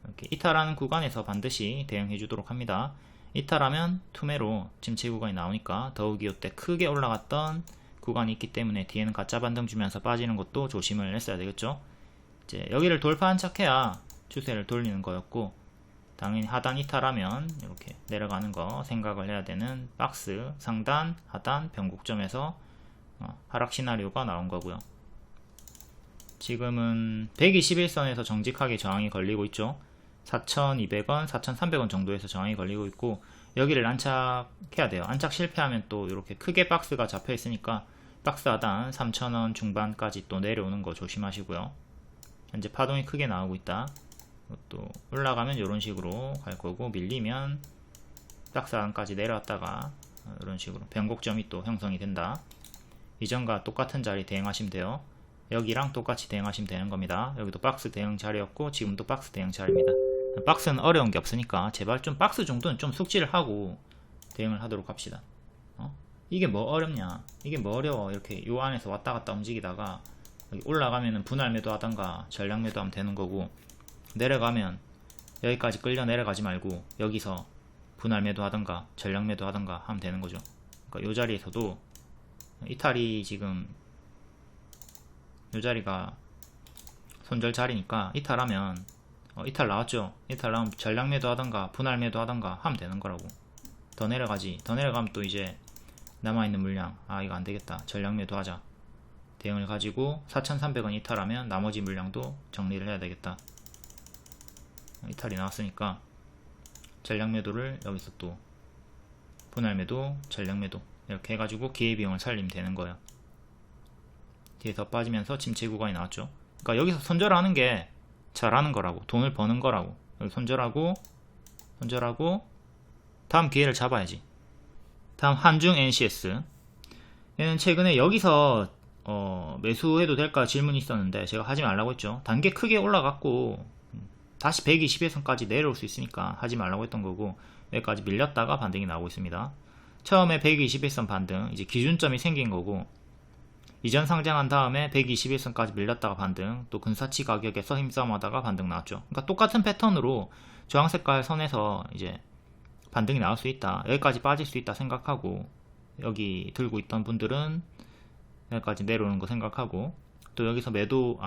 이렇게 이탈하는 구간에서 반드시 대응해 주도록 합니다. 이탈하면 투매로 침체 구간이 나오니까 더욱이 이때 크게 올라갔던 구간이 있기 때문에 뒤에는 가짜 반등 주면서 빠지는 것도 조심을 했어야 되겠죠. 이제 여기를 돌파한 척해야 추세를 돌리는 거였고, 당연히 하단 이탈하면 이렇게 내려가는 거 생각을 해야 되는 박스 상단 하단 변곡점에서 하락 시나리오가 나온 거고요. 지금은 121선에서 정직하게 저항이 걸리고 있죠. 4,200원, 4,300원 정도에서 저항이 걸리고 있고, 여기를 안착해야 돼요. 안착 실패하면 또 이렇게 크게 박스가 잡혀 있으니까 박스 하단 3,000원 중반까지 또 내려오는 거 조심하시고요. 현재 파동이 크게 나오고 있다. 또 올라가면 이런 식으로 갈 거고, 밀리면 박스 하단까지 내려왔다가 이런 식으로 변곡점이 또 형성이 된다. 이전과 똑같은 자리 대응하시면 돼요. 여기랑 똑같이 대응하시면 되는 겁니다. 여기도 박스 대응 자리였고, 지금도 박스 대응 자리입니다. 박스는 어려운 게 없으니까 제발 좀 박스 정도는 좀 숙지를 하고 대응을 하도록 합시다. 이게 뭐 어렵냐, 이게 뭐 어려워. 이렇게 요 안에서 왔다 갔다 움직이다가 여기 올라가면은 분할 매도 하던가 전량 매도 하면 되는 거고, 내려가면 여기까지 끌려 내려가지 말고 여기서 분할 매도 하던가 전량 매도 하던가 하면 되는 거죠. 그러니까 요 자리에서도 이탈이 지금 요 자리가 손절 자리니까 이탈하면 이탈 나왔죠. 이탈 나오면 전량 매도 하던가 분할 매도 하던가 하면 되는 거라고. 더 내려가지. 더 내려가면 또 이제 남아있는 물량, 이거 안되겠다, 전량 매도 하자. 대응을 가지고 4,300원 이탈하면 나머지 물량도 정리를 해야 되겠다. 이탈이 나왔으니까 전량 매도를 여기서 또 분할 매도, 전량 매도 이렇게 해가지고 기회비용을 살리면 되는 거예요. 뒤에서 빠지면서 침체 구간이 나왔죠. 그러니까 여기서 손절하는 게 잘하는 거라고, 돈을 버는 거라고. 여기 손절하고 다음 기회를 잡아야지. 다음 한중 NCS. 얘는 최근에 여기서 매수해도 될까 질문이 있었는데 제가 하지 말라고 했죠. 단계 크게 올라갔고 다시 121선까지 내려올 수 있으니까 하지 말라고 했던 거고, 여기까지 밀렸다가 반등이 나오고 있습니다. 처음에 121선 반등, 이제 기준점이 생긴 거고, 이전 상장한 다음에 121선까지 밀렸다가 반등, 또 근사치 가격에서 힘싸움하다가 반등 나왔죠. 그러니까 똑같은 패턴으로 주황색깔 선에서 이제 반등이 나올 수 있다, 여기까지 빠질 수 있다 생각하고, 여기 들고 있던 분들은 여기까지 내려오는 거 생각하고, 또 여기서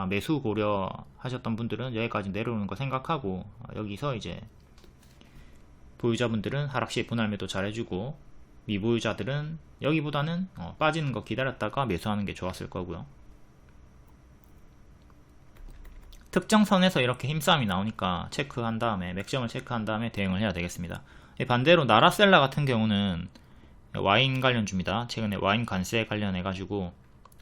매수 고려 하셨던 분들은 여기까지 내려오는 거 생각하고, 여기서 이제 보유자분들은 하락시 분할 매도 잘 해주고, 미보유자들은 여기보다는 빠지는 거 기다렸다가 매수하는 게 좋았을 거고요. 특정 선에서 이렇게 힘싸움이 나오니까 체크한 다음에, 맥점을 체크한 다음에 대응을 해야 되겠습니다. 반대로 나라셀라 같은 경우는 와인 관련주입니다. 최근에 와인 관세 관련해가지고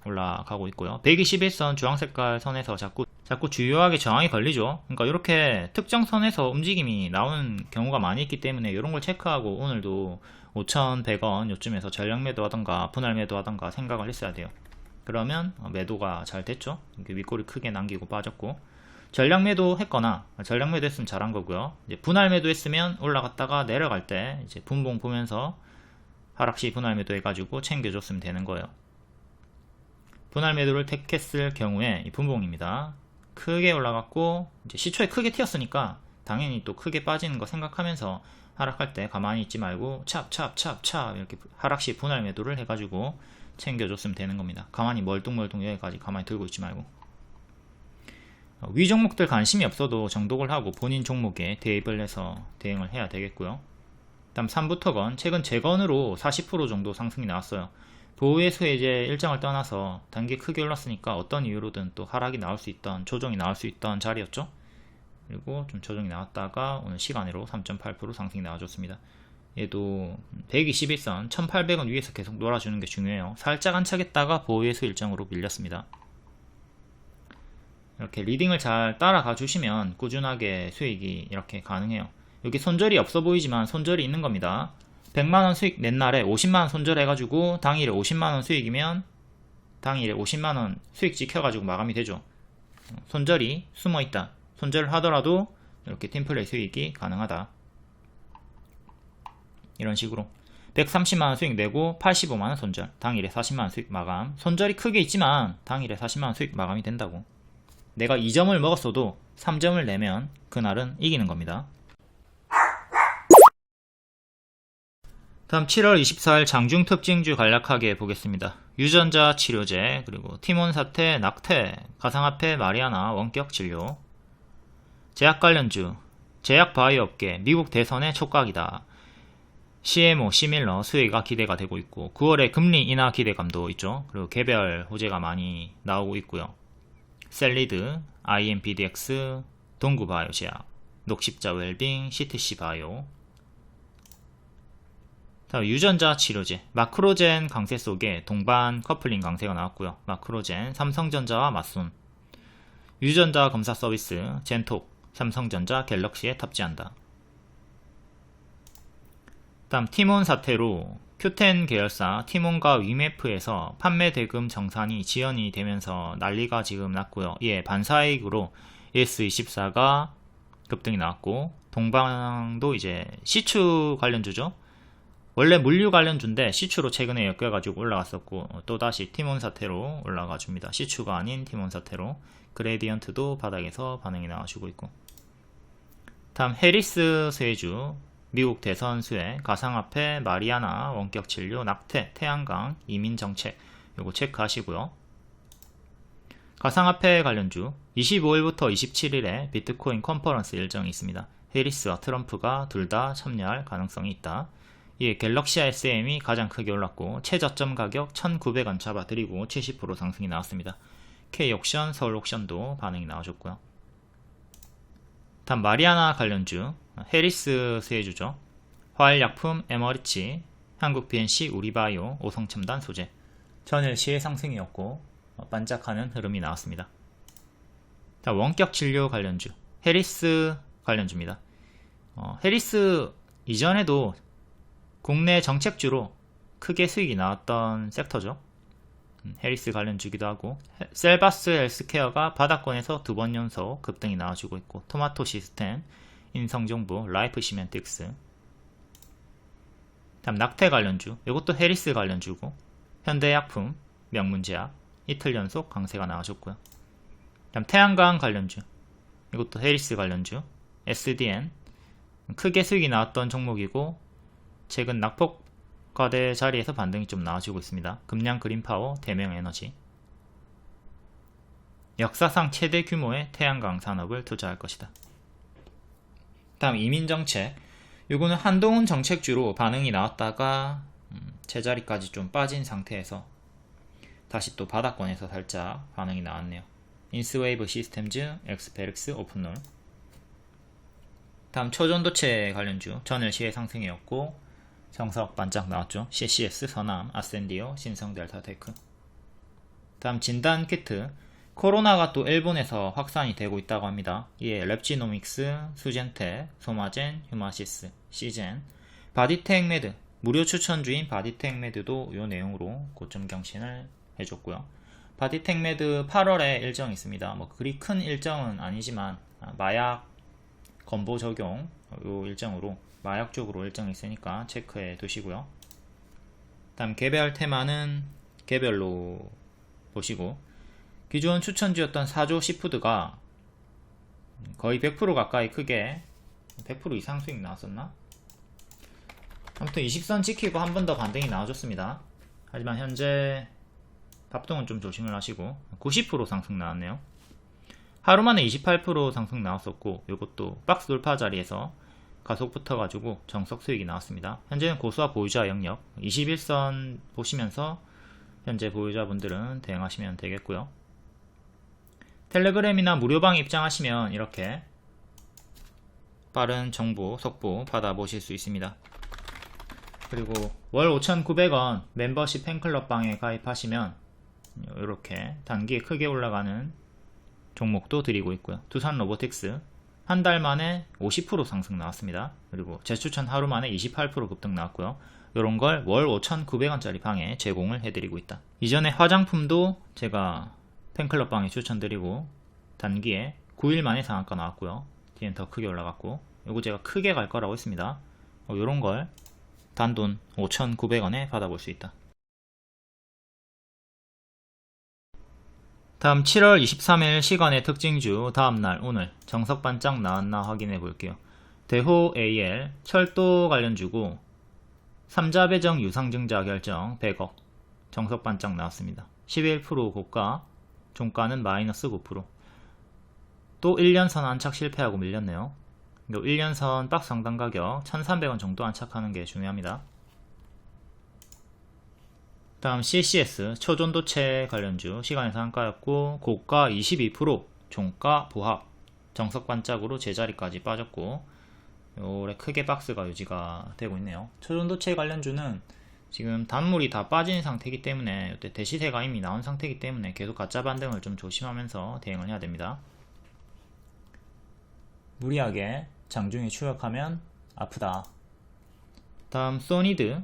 올라가고 있고요. 121선 주황색깔 선에서 자꾸 주요하게 저항이 걸리죠. 그러니까 이렇게 특정 선에서 움직임이 나오는 경우가 많이 있기 때문에 이런 걸 체크하고 오늘도 5,100원 요쯤에서 전량 매도 하던가 분할 매도 하던가 생각을 했어야 돼요. 그러면 매도가 잘 됐죠. 윗꼬리 크게 남기고 빠졌고, 전량 매도 했거나 전량 매도 했으면 잘한 거고요. 이제 분할 매도 했으면 올라갔다가 내려갈 때 이제 분봉 보면서 하락시 분할 매도 해가지고 챙겨줬으면 되는 거예요. 분할 매도를 택했을 경우에 이 분봉입니다. 크게 올라갔고 이제 시초에 크게 튀었으니까 당연히 또 크게 빠지는 거 생각하면서 하락할 때 가만히 있지 말고 찹 이렇게 하락시 분할 매도를 해가지고 챙겨줬으면 되는 겁니다. 가만히 멀뚱멀뚱 여기까지 가만히 들고 있지 말고. 위 종목들 관심이 없어도 정독을 하고 본인 종목에 대입을 해서 대응을 해야 되겠고요. 다음 삼부터건, 최근 재건으로 40% 정도 상승이 나왔어요. 보호예수의 이제 일정을 떠나서 단계 크게 올랐으니까 어떤 이유로든 또 하락이 나올 수 있던, 조정이 나올 수 있던 자리였죠. 그리고 좀 조정이 나왔다가 오늘 시간으로 3.8% 상승이 나와줬습니다. 얘도 121선 1800원 위에서 계속 놀아주는 게 중요해요. 살짝 안착했다가 보호예수 일정으로 밀렸습니다. 이렇게 리딩을 잘 따라가 주시면 꾸준하게 수익이 이렇게 가능해요. 여기 손절이 없어 보이지만 손절이 있는 겁니다. 100만원 수익 낸 날에 50만원 손절해가지고 당일에 50만원 수익이면 당일에 50만원 수익 지켜가지고 마감이 되죠. 손절이 숨어있다, 손절을 하더라도 이렇게 팀플레이 수익이 가능하다. 이런 식으로 130만원 수익 내고 85만원 손절, 당일에 40만원 수익 마감. 손절이 크게 있지만 당일에 40만원 수익 마감이 된다고. 내가 2점을 먹었어도 3점을 내면 그날은 이기는 겁니다. 다음 7월 24일 장중 특징주 간략하게 보겠습니다. 유전자 치료제, 그리고 티몬 사태, 낙태, 가상화폐, 마리아나, 원격 진료. 제약 관련주, 제약 바이오 업계, 미국 대선의 촉각이다. CMO, 시밀러 수혜가 기대가 되고 있고 9월에 금리 인하 기대감도 있죠. 그리고 개별 호재가 많이 나오고 있고요. 셀리드, IMPDX, 동구바이오제약, 녹십자 웰빙, CTC 바이오. 다음 유전자 치료제, 마크로젠 강세 속에 동반 커플링 강세가 나왔고요. 마크로젠, 삼성전자와 맞순. 유전자 검사 서비스, 젠톡, 삼성전자 갤럭시에 탑재한다. 다음 티몬 사태로 Q10 계열사 티몬과 위메프에서 판매 대금 정산이 지연이 되면서 난리가 지금 났고요. 이에 반사이익으로 ES24가 급등이 나왔고, 동방도 이제 시추 관련주죠. 원래 물류 관련주인데 시추로 최근에 엮여가지고 올라갔었고, 또다시 티몬 사태로 올라가줍니다. 시추가 아닌 티몬 사태로. 그레디언트도 바닥에서 반응이 나와주고 있고. 다음 해리스 수혜주, 미국 대선 수혜, 가상화폐, 마리아나, 원격 진료, 낙태, 태양광, 이민정책, 요거 체크하시고요. 가상화폐 관련주, 25일부터 27일에 비트코인 컨퍼런스 일정이 있습니다. 해리스와 트럼프가 둘 다 참여할 가능성이 있다. 이에 갤럭시 SM이 가장 크게 올랐고 최저점 가격 1,900원 잡아드리고 70% 상승이 나왔습니다. K옥션, 서울옥션도 반응이 나와줬고요. 다음 마리아나 관련주, 해리스 수혜주죠. 화일약품, 에머리치, 한국 PNC, 우리바이오, 오성첨단 소재. 전일 시의 상승이었고 반짝하는 흐름이 나왔습니다. 다음 원격 진료 관련주, 해리스 관련주입니다. 해리스 이전에도 국내 정책주로 크게 수익이 나왔던 섹터죠. 해리스 관련주기도 하고, 셀바스 헬스케어가 바닥권에서 두 번 연속 급등이 나와주고 있고, 토마토 시스템, 인성정보, 라이프 시멘틱스. 다음 낙태 관련주, 이것도 해리스 관련주고, 현대약품, 명문제약, 이틀 연속 강세가 나와줬고요. 다음 태양광 관련주, 이것도 해리스 관련주, SDN, 크게 수익이 나왔던 종목이고 최근 낙폭과대 자리에서 반등이 좀 나와주고 있습니다. 금량 그린파워, 대명에너지. 역사상 최대 규모의 태양광 산업을 투자할 것이다. 다음 이민정책, 요거는 한동훈 정책주로 반응이 나왔다가 제자리까지 좀 빠진 상태에서 다시 또 바닥권에서 살짝 반응이 나왔네요. 인스웨이브 시스템즈, 엑스페릭스, 오픈롤. 다음 초전도체 관련주, 전일 시의 상승이었고 정석 반짝 나왔죠. CCS, 선암, 아센디오, 신성델타테크. 다음 진단키트, 코로나가 또 일본에서 확산이 되고 있다고 합니다. 이에 랩지노믹스, 수젠텍, 소마젠, 휴마시스, 시젠, 바디텍메드, 무료 추천주인 바디텍메드도 이 내용으로 고점 경신을 해줬고요. 바디텍메드 8월에 일정이 있습니다. 뭐 그리 큰 일정은 아니지만 마약 건보 적용 요 일정으로 마약 쪽으로 일정이 있으니까 체크해 두시고요. 다음 개별 테마는 개별로 보시고, 기존 추천주였던 사조 시푸드가 거의 100% 가까이 크게 100% 이상 수익 나왔었나? 아무튼 20선 지키고 한 번 더 반등이 나와줬습니다. 하지만 현재 밥동은 좀 조심을 하시고 90% 상승 나왔네요. 하루 만에 28% 상승 나왔었고, 이것도 박스 돌파 자리에서 가속 붙어가지고 정석 수익이 나왔습니다. 현재는 고수와 보유자 영역 21선 보시면서 현재 보유자분들은 대응하시면 되겠고요. 텔레그램이나 무료방에 입장하시면 이렇게 빠른 정보, 속보 받아보실 수 있습니다. 그리고 월 5,900원 멤버십 팬클럽방에 가입하시면 이렇게 단기에 크게 올라가는 종목도 드리고 있고요. 두산 로보틱스 한 달 만에 50% 상승 나왔습니다. 그리고 재추천 하루 만에 28% 급등 나왔고요. 이런 걸 월 5,900원짜리 방에 제공을 해드리고 있다. 이전에 화장품도 제가 팬클럽 방에 추천드리고 단기에 9일 만에 상한가 나왔고요. 뒤엔 더 크게 올라갔고, 이거 제가 크게 갈 거라고 했습니다. 이런 걸 단돈 5,900원에 받아볼 수 있다. 다음 7월 23일 시간의 특징주, 다음날 오늘 정석 반짝 나왔나 확인해 볼게요. 대호 AL 철도 관련주고 3자 배정 유상증자 결정 100억, 정석 반짝 나왔습니다. 11% 고가, 종가는 마이너스 9%. 또 1년선 안착 실패하고 밀렸네요. 1년선 박스 상단 가격 1300원 정도 안착하는 게 중요합니다. 다음 CCS 초전도체 관련주 시간의 상한가였고, 고가 22%, 종가 보합, 정석 반짝으로 제자리까지 빠졌고, 요래 크게 박스가 유지가 되고 있네요. 초전도체 관련주는 지금 단물이 다 빠진 상태이기 때문에, 이때 대시세가 이미 나온 상태이기 때문에 계속 가짜 반등을 좀 조심하면서 대응을 해야 됩니다. 무리하게 장중에 추격하면 아프다. 다음 소니드,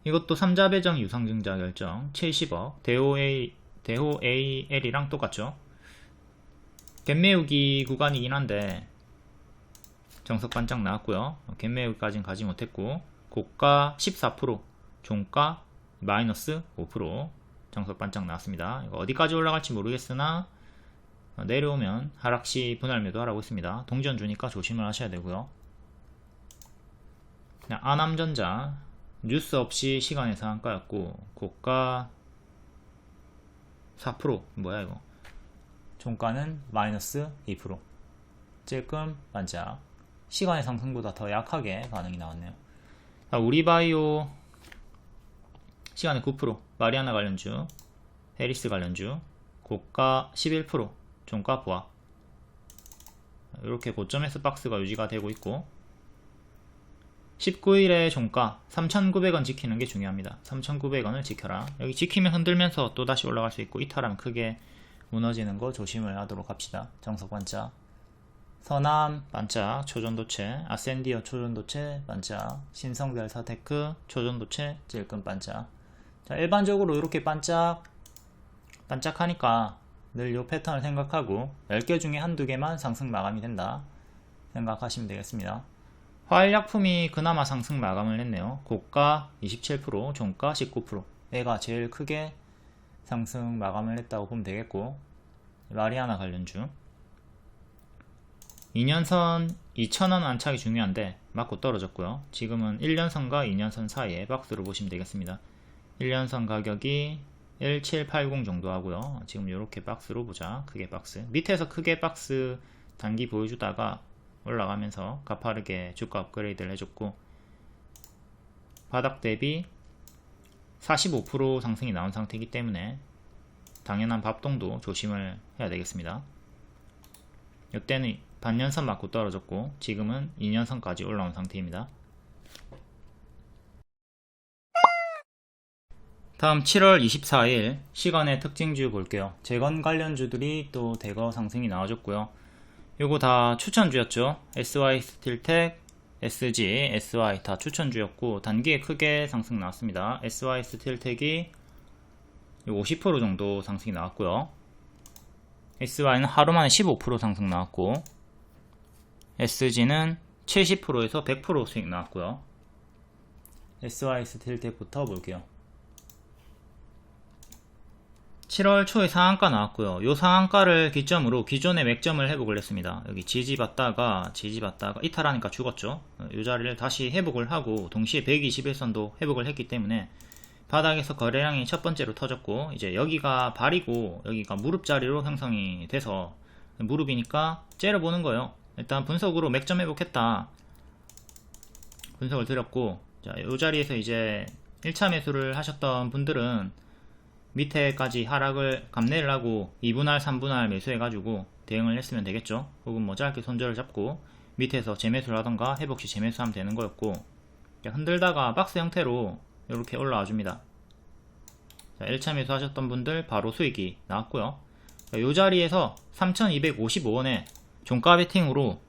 이것도 3자 배정 유상증자 결정 70억, 대호 AL이랑 똑같죠. 갭매우기 구간이긴 한데 정석 반짝 나왔고요. 갭매우기까지는 가지 못했고, 고가 14%, 종가 마이너스 5%, 정석 반짝 나왔습니다. 이거 어디까지 올라갈지 모르겠으나 내려오면 하락시 분할 매도 하라고 했습니다. 동전 주니까 조심을 하셔야 되고요. 아남전자 뉴스 없이 시간의 상한가였고, 고가 4%, 뭐야 이거, 종가는 마이너스 2%, 찔끔 반짝. 시간의 상승보다 더 약하게 반응이 나왔네요. 우리바이오 시간의 9%, 마리아나 관련주, 해리스 관련주, 고가 11%, 종가 보합. 이렇게 고점에서 박스가 유지가 되고 있고, 19일에 종가 3,900원 지키는 게 중요합니다. 3,900원을 지켜라. 여기 지키면 흔들면서 또다시 올라갈 수 있고, 이탈하면 크게 무너지는 거 조심을 하도록 합시다. 정석 반짝, 서남 반짝 초전도체, 아센디어 초전도체 반짝, 신성델 사테크 초전도체 찔끔 반짝. 자, 일반적으로 이렇게 반짝하니까 늘 이 패턴을 생각하고 10개 중에 한두 개만 상승 마감이 된다 생각하시면 되겠습니다. 화일약품이 그나마 상승 마감을 했네요. 고가 27%, 종가 19%. 얘가 제일 크게 상승 마감을 했다고 보면 되겠고, 마리아나 관련주 2년선 2,000원 안착이 중요한데 맞고 떨어졌고요. 지금은 1년선과 2년선 사이에 박스로 보시면 되겠습니다. 1년선 가격이 1780 정도 하고요. 지금 이렇게 박스로 보자. 크게 박스 밑에서 크게 박스 단기 보여주다가 올라가면서 가파르게 주가 업그레이드를 해줬고, 바닥 대비 45% 상승이 나온 상태이기 때문에 당연한 bab동도 조심을 해야 되겠습니다. 이때는 반년선 맞고 떨어졌고, 지금은 2년선까지 올라온 상태입니다. 다음 7월 24일 시간의 특징주 볼게요. 재건 관련주들이 또 대거 상승이 나와줬고요. 요거 다 추천주였죠. SY 스틸텍, SG, SY 다 추천주였고, 단기에 크게 상승 나왔습니다. SY 스틸텍이 50% 정도 상승이 나왔고요. SY는 하루만에 15% 상승 나왔고, SG는 70%에서 100% 수익 나왔고요. SY 스틸텍부터 볼게요. 7월 초에 상한가 나왔고요. 요 상한가를 기점으로 기존의 맥점을 회복을 했습니다. 여기 지지받다가 이탈하니까 죽었죠. 요 자리를 다시 회복을 하고, 동시에 121선도 회복을 했기 때문에 바닥에서 거래량이 첫 번째로 터졌고, 이제 여기가 발이고 여기가 무릎 자리로 형성이 돼서, 무릎이니까 째려보는 거예요. 일단 분석으로 맥점 회복했다 분석을 드렸고, 자, 요 자리에서 이제 1차 매수를 하셨던 분들은 밑에까지 하락을 감내를 하고 2분할 3분할 매수해가지고 대응을 했으면 되겠죠. 혹은 뭐 짧게 손절을 잡고 밑에서 재매수를 하던가 회복시 재매수하면 되는 거였고, 흔들다가 박스 형태로 이렇게 올라와 줍니다. 자, 1차 매수 하셨던 분들 바로 수익이 나왔고요. 이 자리에서 3,255원에 종가 베팅으로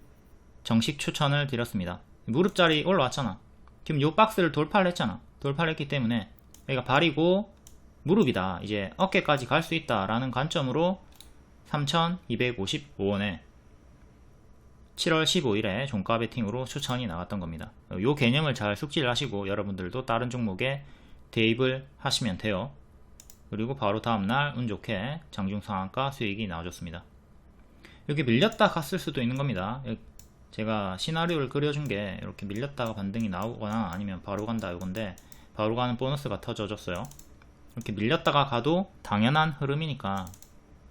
정식 추천을 드렸습니다. 무릎 자리 올라왔잖아. 지금 요 박스를 돌파를 했잖아. 돌파를 했기 때문에 여기가 발이고 무릎이다, 이제 어깨까지 갈 수 있다 라는 관점으로 3,255원에 7월 15일에 종가 베팅으로 추천이 나왔던 겁니다. 요 개념을 잘 숙지를 하시고 여러분들도 다른 종목에 대입을 하시면 돼요. 그리고 바로 다음날 운 좋게 장중 상한가 수익이 나와줬습니다. 여기 밀렸다 갔을 수도 있는 겁니다. 제가 시나리오를 그려준 게 이렇게 밀렸다가 반등이 나오거나 아니면 바로 간다 이건데, 바로 가는 보너스가 터져줬어요. 이렇게 밀렸다가 가도 당연한 흐름이니까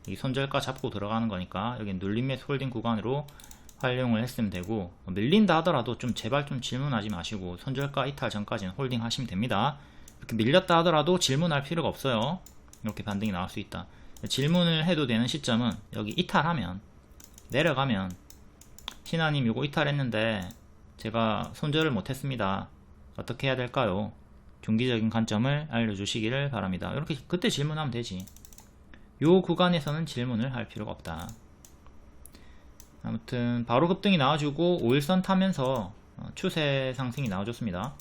이 손절가 잡고 들어가는 거니까 여기 눌림 매수 홀딩 구간으로 활용을 했으면 되고, 밀린다 하더라도 좀 제발 좀 질문하지 마시고 손절가 이탈 전까지는 홀딩 하시면 됩니다. 이렇게 밀렸다 하더라도 질문할 필요가 없어요. 이렇게 반등이 나올 수 있다. 질문을 해도 되는 시점은 여기 이탈하면, 내려가면 신하님 요거 이탈했는데 제가 손절을 못했습니다. 어떻게 해야 될까요? 중기적인 관점을 알려주시기를 바랍니다. 이렇게 그때 질문하면 되지. 요 구간에서는 질문을 할 필요가 없다. 아무튼 바로 급등이 나와주고 5일선 타면서 추세 상승이 나와줬습니다.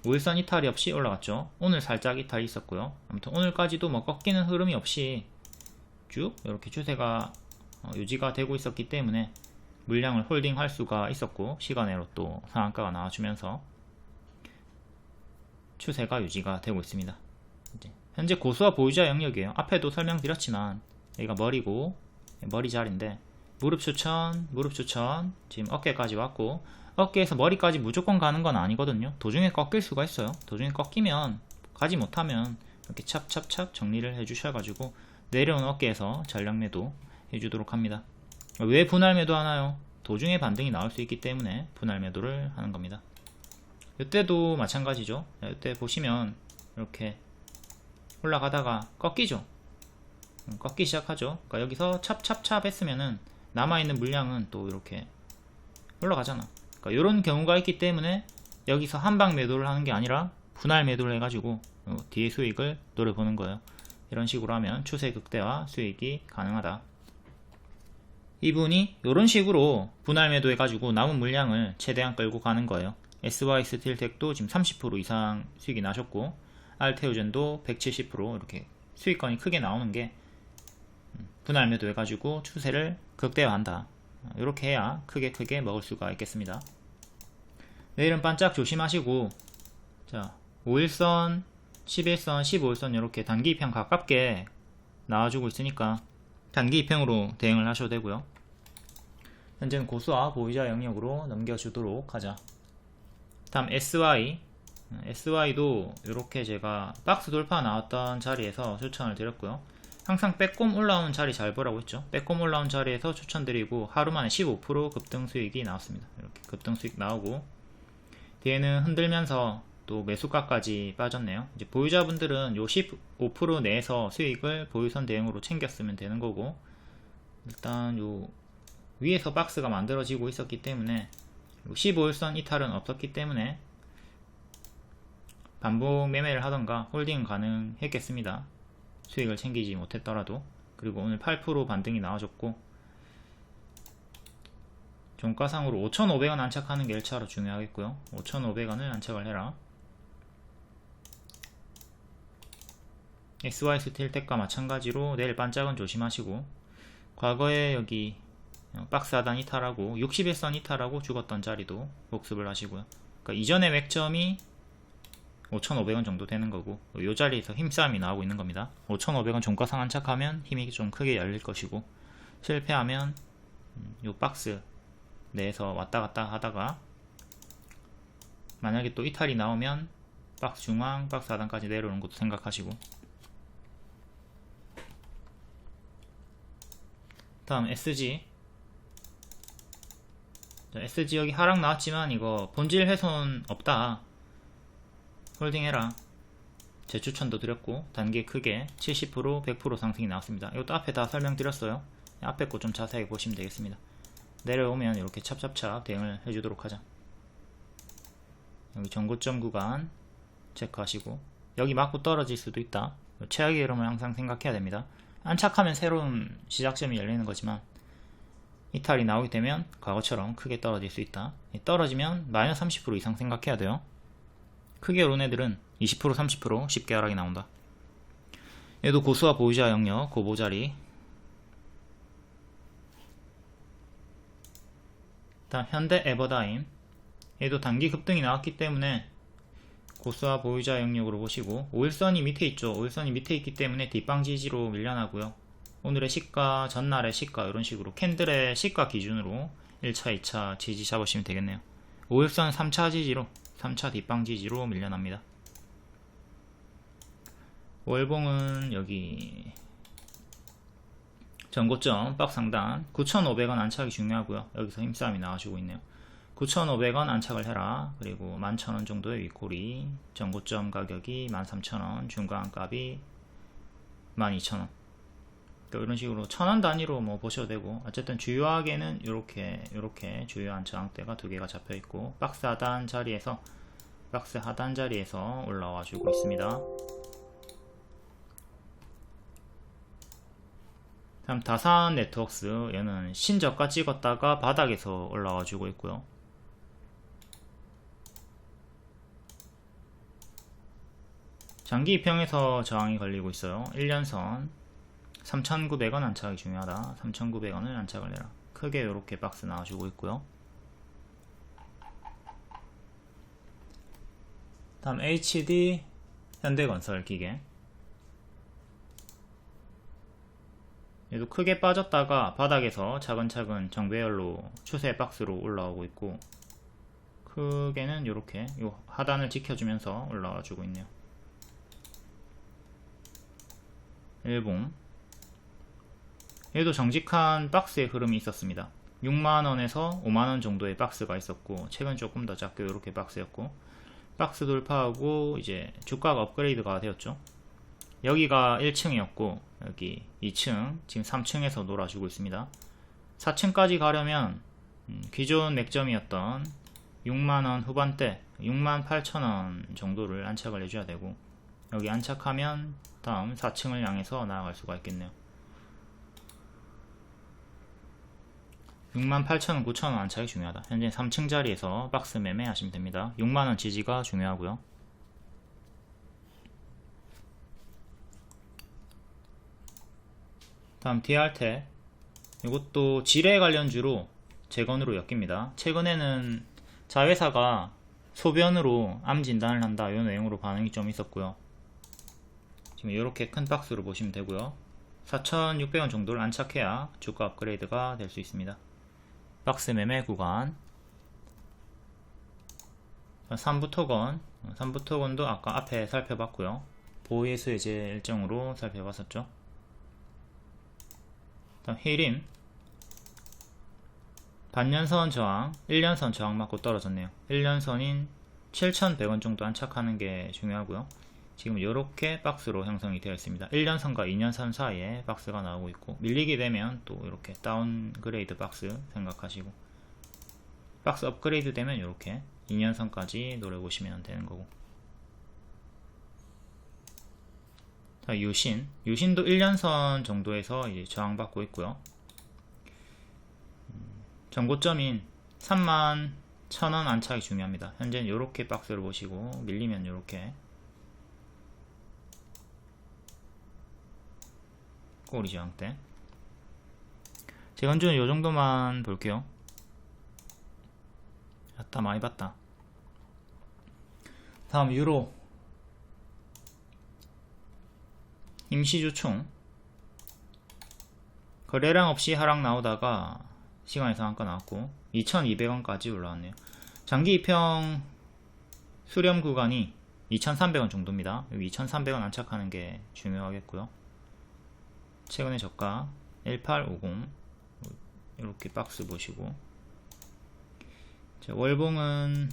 5일선 이탈이 없이 올라갔죠. 오늘 살짝 이탈이 있었고요. 아무튼 오늘까지도 뭐 꺾이는 흐름이 없이 쭉 이렇게 추세가 유지가 되고 있었기 때문에 물량을 홀딩할 수가 있었고, 시간외로 또 상한가가 나와주면서 추세가 유지가 되고 있습니다. 이제 현재 고수와 보유자 영역이에요. 앞에도 설명드렸지만 여기가 머리고, 머리 자리인데 무릎 추천, 무릎 추천, 지금 어깨까지 왔고, 어깨에서 머리까지 무조건 가는 건 아니거든요. 도중에 꺾일 수가 있어요. 도중에 꺾이면, 가지 못하면 이렇게 찹찹찹 정리를 해주셔가지고 내려온 어깨에서 전량 매도 해주도록 합니다. 왜 분할 매도 하나요? 도중에 반등이 나올 수 있기 때문에 분할 매도를 하는 겁니다. 이때도 마찬가지죠. 이때 보시면 이렇게 올라가다가 꺾이죠. 꺾기 시작하죠. 그러니까 여기서 찹찹찹 했으면은 남아있는 물량은 또 이렇게 올라가잖아. 그러니까 이런 경우가 있기 때문에 여기서 한방 매도를 하는 게 아니라 분할 매도를 해가지고 뒤에 수익을 노려보는 거예요. 이런 식으로 하면 추세 극대화 수익이 가능하다. 이분이 이런 식으로 분할 매도 해가지고 남은 물량을 최대한 끌고 가는 거예요. SY 스틸텍도 지금 30% 이상 수익이 나셨고, 알테오젠도 170% 이렇게 수익권이 크게 나오는 게 분할 매도 해가지고 추세를 극대화한다. 이렇게 해야 크게 먹을 수가 있겠습니다. 내일은 반짝 조심하시고, 자 5일선, 11선, 15일선 이렇게 단기 입형 가깝게 나와주고 있으니까 단기 입형으로 대응을 하셔도 되고요. 현재는 고수와 보유자 영역으로 넘겨주도록 하자. 다음 SY도 이렇게 제가 박스 돌파 나왔던 자리에서 추천을 드렸고요. 항상 빼꼼 올라오는 자리 잘 보라고 했죠. 빼꼼 올라온 자리에서 추천드리고 하루 만에 15% 급등 수익이 나왔습니다. 이렇게 급등 수익 나오고, 뒤에는 흔들면서 또 매수가까지 빠졌네요. 이제 보유자분들은 요 15% 내에서 수익을 보유선 대응으로 챙겼으면 되는 거고, 일단 요 위에서 박스가 만들어지고 있었기 때문에 15일선 이탈은 없었기 때문에 반복 매매를 하던가 홀딩은 가능했겠습니다. 수익을 챙기지 못했더라도. 그리고 오늘 8% 반등이 나와줬고, 종가상으로 5,500원 안착하는 게 1차로 중요하겠고요. 5,500원을 안착을 해라. SY 스틸텍과 마찬가지로 내일 반짝은 조심하시고, 과거에 여기 박스 하단 이탈하고 61선 이탈하고 죽었던 자리도 복습을 하시고요. 그러니까 이전의 맥점이 5,500원 정도 되는 거고, 이 자리에서 힘싸움이 나오고 있는 겁니다. 5,500원 종가상 안착하면 힘이 좀 크게 열릴 것이고, 실패하면 이 박스 내에서 왔다 갔다 하다가 만약에 또 이탈이 나오면 박스 중앙, 박스 하단까지 내려오는 것도 생각하시고. 다음 SG 여기 하락 나왔지만 이거 본질 훼손 없다. 홀딩 해라. 재추천도 드렸고, 단기 크게 70%, 100% 상승이 나왔습니다. 이것도 앞에 다 설명드렸어요. 앞에 거 좀 자세하게 보시면 되겠습니다. 내려오면 이렇게 찹찹찹 대응을 해주도록 하자. 여기 전고점 구간 체크하시고, 여기 맞고 떨어질 수도 있다. 최악의 흐름을 항상 생각해야 됩니다. 안착하면 새로운 시작점이 열리는 거지만 이탈이 나오게 되면 과거처럼 크게 떨어질 수 있다. 떨어지면 마이너스 30% 이상 생각해야 돼요. 크게 오른 애들은 20%, 30% 쉽게 하락이 나온다. 얘도 고수와 보유자 영역 고보자리. 다음 현대 에버다임, 얘도 단기 급등이 나왔기 때문에 고수와 보유자 영역으로 보시고, 5일선이 밑에 있죠. 5일선이 밑에 있기 때문에 뒷방 지지로 밀려나고요. 오늘의 시가, 전날의 시가, 이런 식으로 캔들의 시가 기준으로 1차, 2차 지지 잡으시면 되겠네요. 5일선 3차 지지로, 3차 뒷방 지지로 밀려납니다. 월봉은 여기 전고점 박스 상단 9,500원 안착이 중요하고요. 여기서 힘싸움이 나와주고 있네요. 9,500원 안착을 해라. 그리고 11,000원 정도의 윗꼬리, 전고점 가격이 13,000원, 중간값이 12,000원. 이런 식으로 1,000원 단위로 뭐 보셔도 되고, 어쨌든 주요하게는 이렇게 주요한 저항대가 두 개가 잡혀 있고, 박스 하단 자리에서 올라와 주고 있습니다. 다음 다산 네트웍스, 얘는 신저가 찍었다가 바닥에서 올라와 주고 있고요. 장기 입형에서 저항이 걸리고 있어요. 1년선 3,900원 안착이 중요하다. 3,900원을 안착을 해라. 크게 이렇게 박스 나와주고 있고요. 다음 HD 현대건설 기계, 얘도 크게 빠졌다가 바닥에서 차근차근 정배열로 추세 박스로 올라오고 있고, 크게는 이렇게 요 하단을 지켜주면서 올라와 주고 있네요. 일봉, 얘도 정직한 박스의 흐름이 있었습니다. 6만원에서 5만원 정도의 박스가 있었고, 최근 조금 더 작게 이렇게 박스였고, 박스 돌파하고 이제 주가가 업그레이드가 되었죠. 여기가 1층이었고 여기 2층, 지금 3층에서 놀아주고 있습니다. 4층까지 가려면 기존 맥점이었던 6만원 후반대 68,000원 정도를 안착을 해줘야 되고, 여기 안착하면 다음 4층을 향해서 나아갈 수가 있겠네요. 68,000원, 9,000원 안착이 중요하다. 현재 3층 자리에서 박스 매매 하시면 됩니다. 6만원 지지가 중요하고요. 다음 DR텍, 이것도 지뢰 관련주로 재건으로 엮입니다. 최근에는 자회사가 소변으로 암 진단을 한다, 이런 내용으로 반응이 좀 있었고요. 지금 이렇게 큰 박스로 보시면 되고요. 4,600원 정도를 안착해야 주가 업그레이드가 될 수 있습니다. 박스 매매 구간, 3부토건도 아까 앞에 살펴봤고요. 보이에서 이제 일정으로 살펴봤었죠. 다음 힐임, 반년선 저항, 1년선 저항 맞고 떨어졌네요. 1년선인 7,100원 정도 안착하는 게 중요하고요. 지금 이렇게 박스로 형성이 되어 있습니다. 1년선과 2년선 사이에 박스가 나오고 있고, 밀리게 되면 또 이렇게 다운그레이드 박스 생각하시고, 박스 업그레이드 되면 이렇게 2년선까지 노려보시면 되는 거고. 자, 유신도 1년선 정도에서 이제 저항받고 있고요. 전고점인 31,000원 안착이 중요합니다. 현재는 이렇게 박스를 보시고, 밀리면 이렇게 꼬리 저항대. 재건주는 이 정도만 볼게요. 야따 많이 봤다. 다음 유로, 임시주총, 거래량 없이 하락 나오다가 시간의 상한가 나왔고 2,200원까지 올라왔네요. 장기 입형 수렴 구간이 2,300원 정도입니다. 여기 2,300원 안착하는 게 중요하겠고요. 최근의 저가 1850, 이렇게 박스 보시고, 월봉은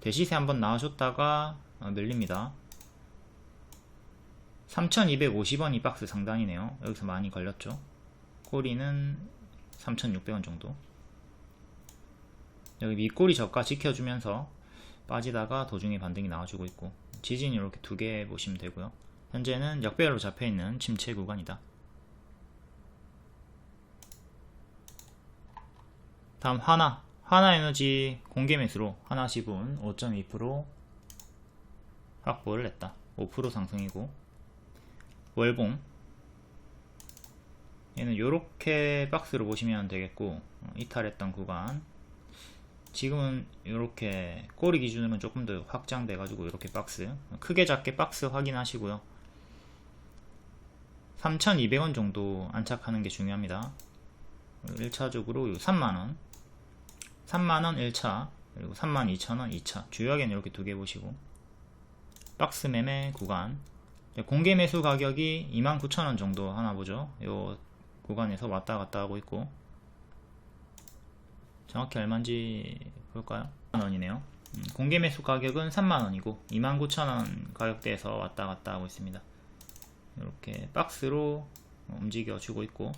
대시세 한번 나와줬다가 밀립니다. 3,250원이 박스 상단이네요. 여기서 많이 걸렸죠. 꼬리는 3,600원 정도. 여기 윗꼬리 저가 지켜주면서 빠지다가 도중에 반등이 나와주고 있고, 지진 이렇게 두 개 보시면 되고요. 현재는 역배열로 잡혀있는 침체 구간이다. 다음 하나에너지 공개 매수로 하나 지분 5.2% 확보를 했다. 5% 상승이고, 월봉, 얘는 요렇게 박스로 보시면 되겠고, 이탈했던 구간, 지금은 이렇게 꼬리 기준으로는 조금 더 확장돼 가지고 이렇게 박스, 크게 작게 박스 확인하시고요. 3,200원 정도 안착하는 게 중요합니다. 1차적으로 3만원 1차, 그리고 32,000원 2차, 주요하게는 이렇게 두 개 보시고, 박스 매매 구간 공개 매수 가격이 29,000원 정도 하나 보죠. 요 구간에서 왔다 갔다 하고 있고, 정확히 얼마인지 볼까요? 3만원이네요. 공개 매수 가격은 3만원이고 29,000원 가격대에서 왔다 갔다 하고 있습니다. 이렇게 박스로 움직여 주고 있고,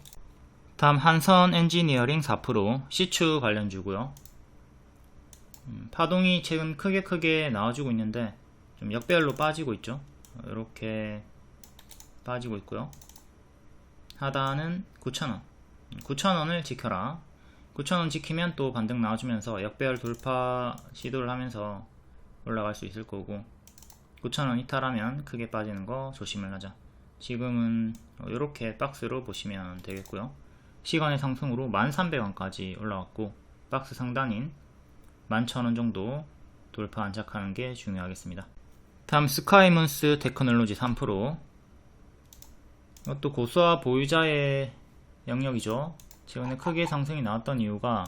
다음 한선 엔지니어링 4% 시추 관련주고요. 파동이 최근 크게 나와주고 있는데 좀 역배열로 빠지고 있죠. 이렇게 빠지고 있고요. 하단은 9,000원, 9,000원을 지켜라. 9,000원 지키면 또 반등 나와주면서 역배열 돌파 시도를 하면서 올라갈 수 있을 거고, 9,000원 이탈하면 크게 빠지는 거 조심을 하자. 지금은 이렇게 박스로 보시면 되겠고요. 시간의 상승으로 1,300원까지 올라왔고, 박스 상단인 11,000원 정도 돌파 안착하는 게 중요하겠습니다. 다음 스카이문스 테크놀로지 3%. 이것도 고수와 보유자의 영역이죠. 최근에 크게 상승이 나왔던 이유가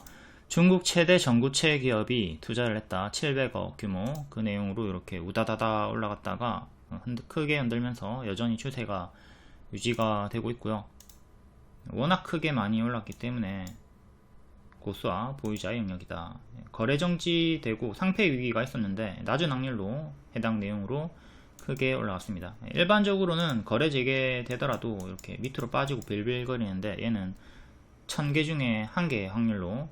중국 최대 전구체 기업이 투자를 했다. 700억 규모. 그 내용으로 이렇게 우다다다 올라갔다가 크게 흔들면서 여전히 추세가 유지가 되고 있고요. 워낙 크게 많이 올랐기 때문에 고수와 보유자의 영역이다. 거래 정지되고 상패 위기가 있었는데 낮은 확률로 해당 내용으로 크게 올라갔습니다. 일반적으로는 거래 재개되더라도 이렇게 밑으로 빠지고 빌빌거리는데 얘는 1000개 중에 1개 확률로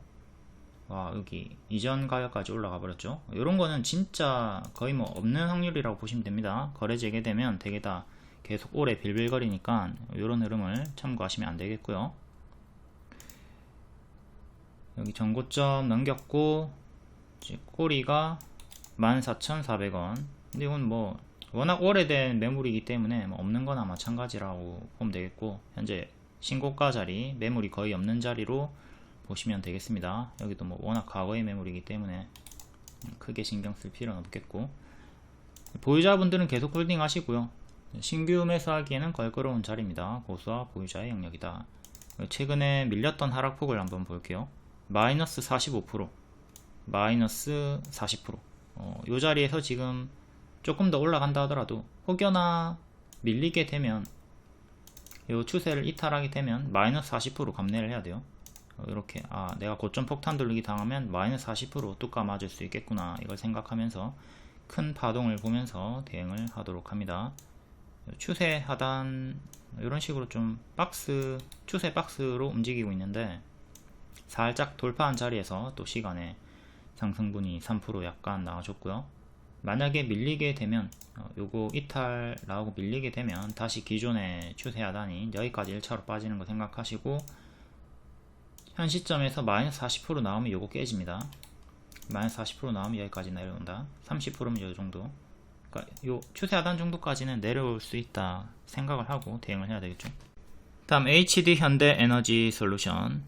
여기 이전 가격까지 올라가 버렸죠. 이런 거는 진짜 거의 뭐 없는 확률이라고 보시면 됩니다. 거래 재개되면 되게 다 계속 오래 빌빌거리니까 이런 흐름을 참고하시면 안 되겠고요. 여기 전고점 넘겼고 꼬리가 14,400원. 근데 이건 뭐 워낙 오래된 매물이기 때문에 뭐 없는 거나 마찬가지라고 보면 되겠고, 현재 신고가 자리, 매물이 거의 없는 자리로 보시면 되겠습니다. 여기도 뭐 워낙 과거의 매물이기 때문에 크게 신경 쓸 필요는 없겠고, 보유자분들은 계속 홀딩 하시고요. 신규 매수하기에는 걸그러운 자리입니다. 고수와 보유자의 영역이다. 최근에 밀렸던 하락폭을 한번 볼게요. 마이너스 45%, 마이너스 40%. 이 자리에서 지금 조금 더 올라간다 하더라도 혹여나 밀리게 되면, 이 추세를 이탈하게 되면 마이너스 40% 감내를 해야 돼요. 이렇게 내가 고점 폭탄 돌리기 당하면 마이너스 40% 뚜까 맞을 수 있겠구나, 이걸 생각하면서 큰 파동을 보면서 대응을 하도록 합니다. 추세 하단 이런 식으로 좀 추세 박스로 움직이고 있는데, 살짝 돌파한 자리에서 또 시간에 상승분이 3% 약간 나와줬고요. 만약에 밀리게 되면 요거 이탈 나오고 밀리게 되면 다시 기존의 추세 하단이 여기까지 1차로 빠지는 거 생각하시고, 현 시점에서 마이너스 40% 나오면 요거 깨집니다. 마이너스 40% 나오면 여기까지 내려온다. 30%면 요 정도. 그러니까 요 추세 하단 정도까지는 내려올 수 있다 생각을 하고 대응을 해야 되겠죠. 다음 HD 현대 에너지 솔루션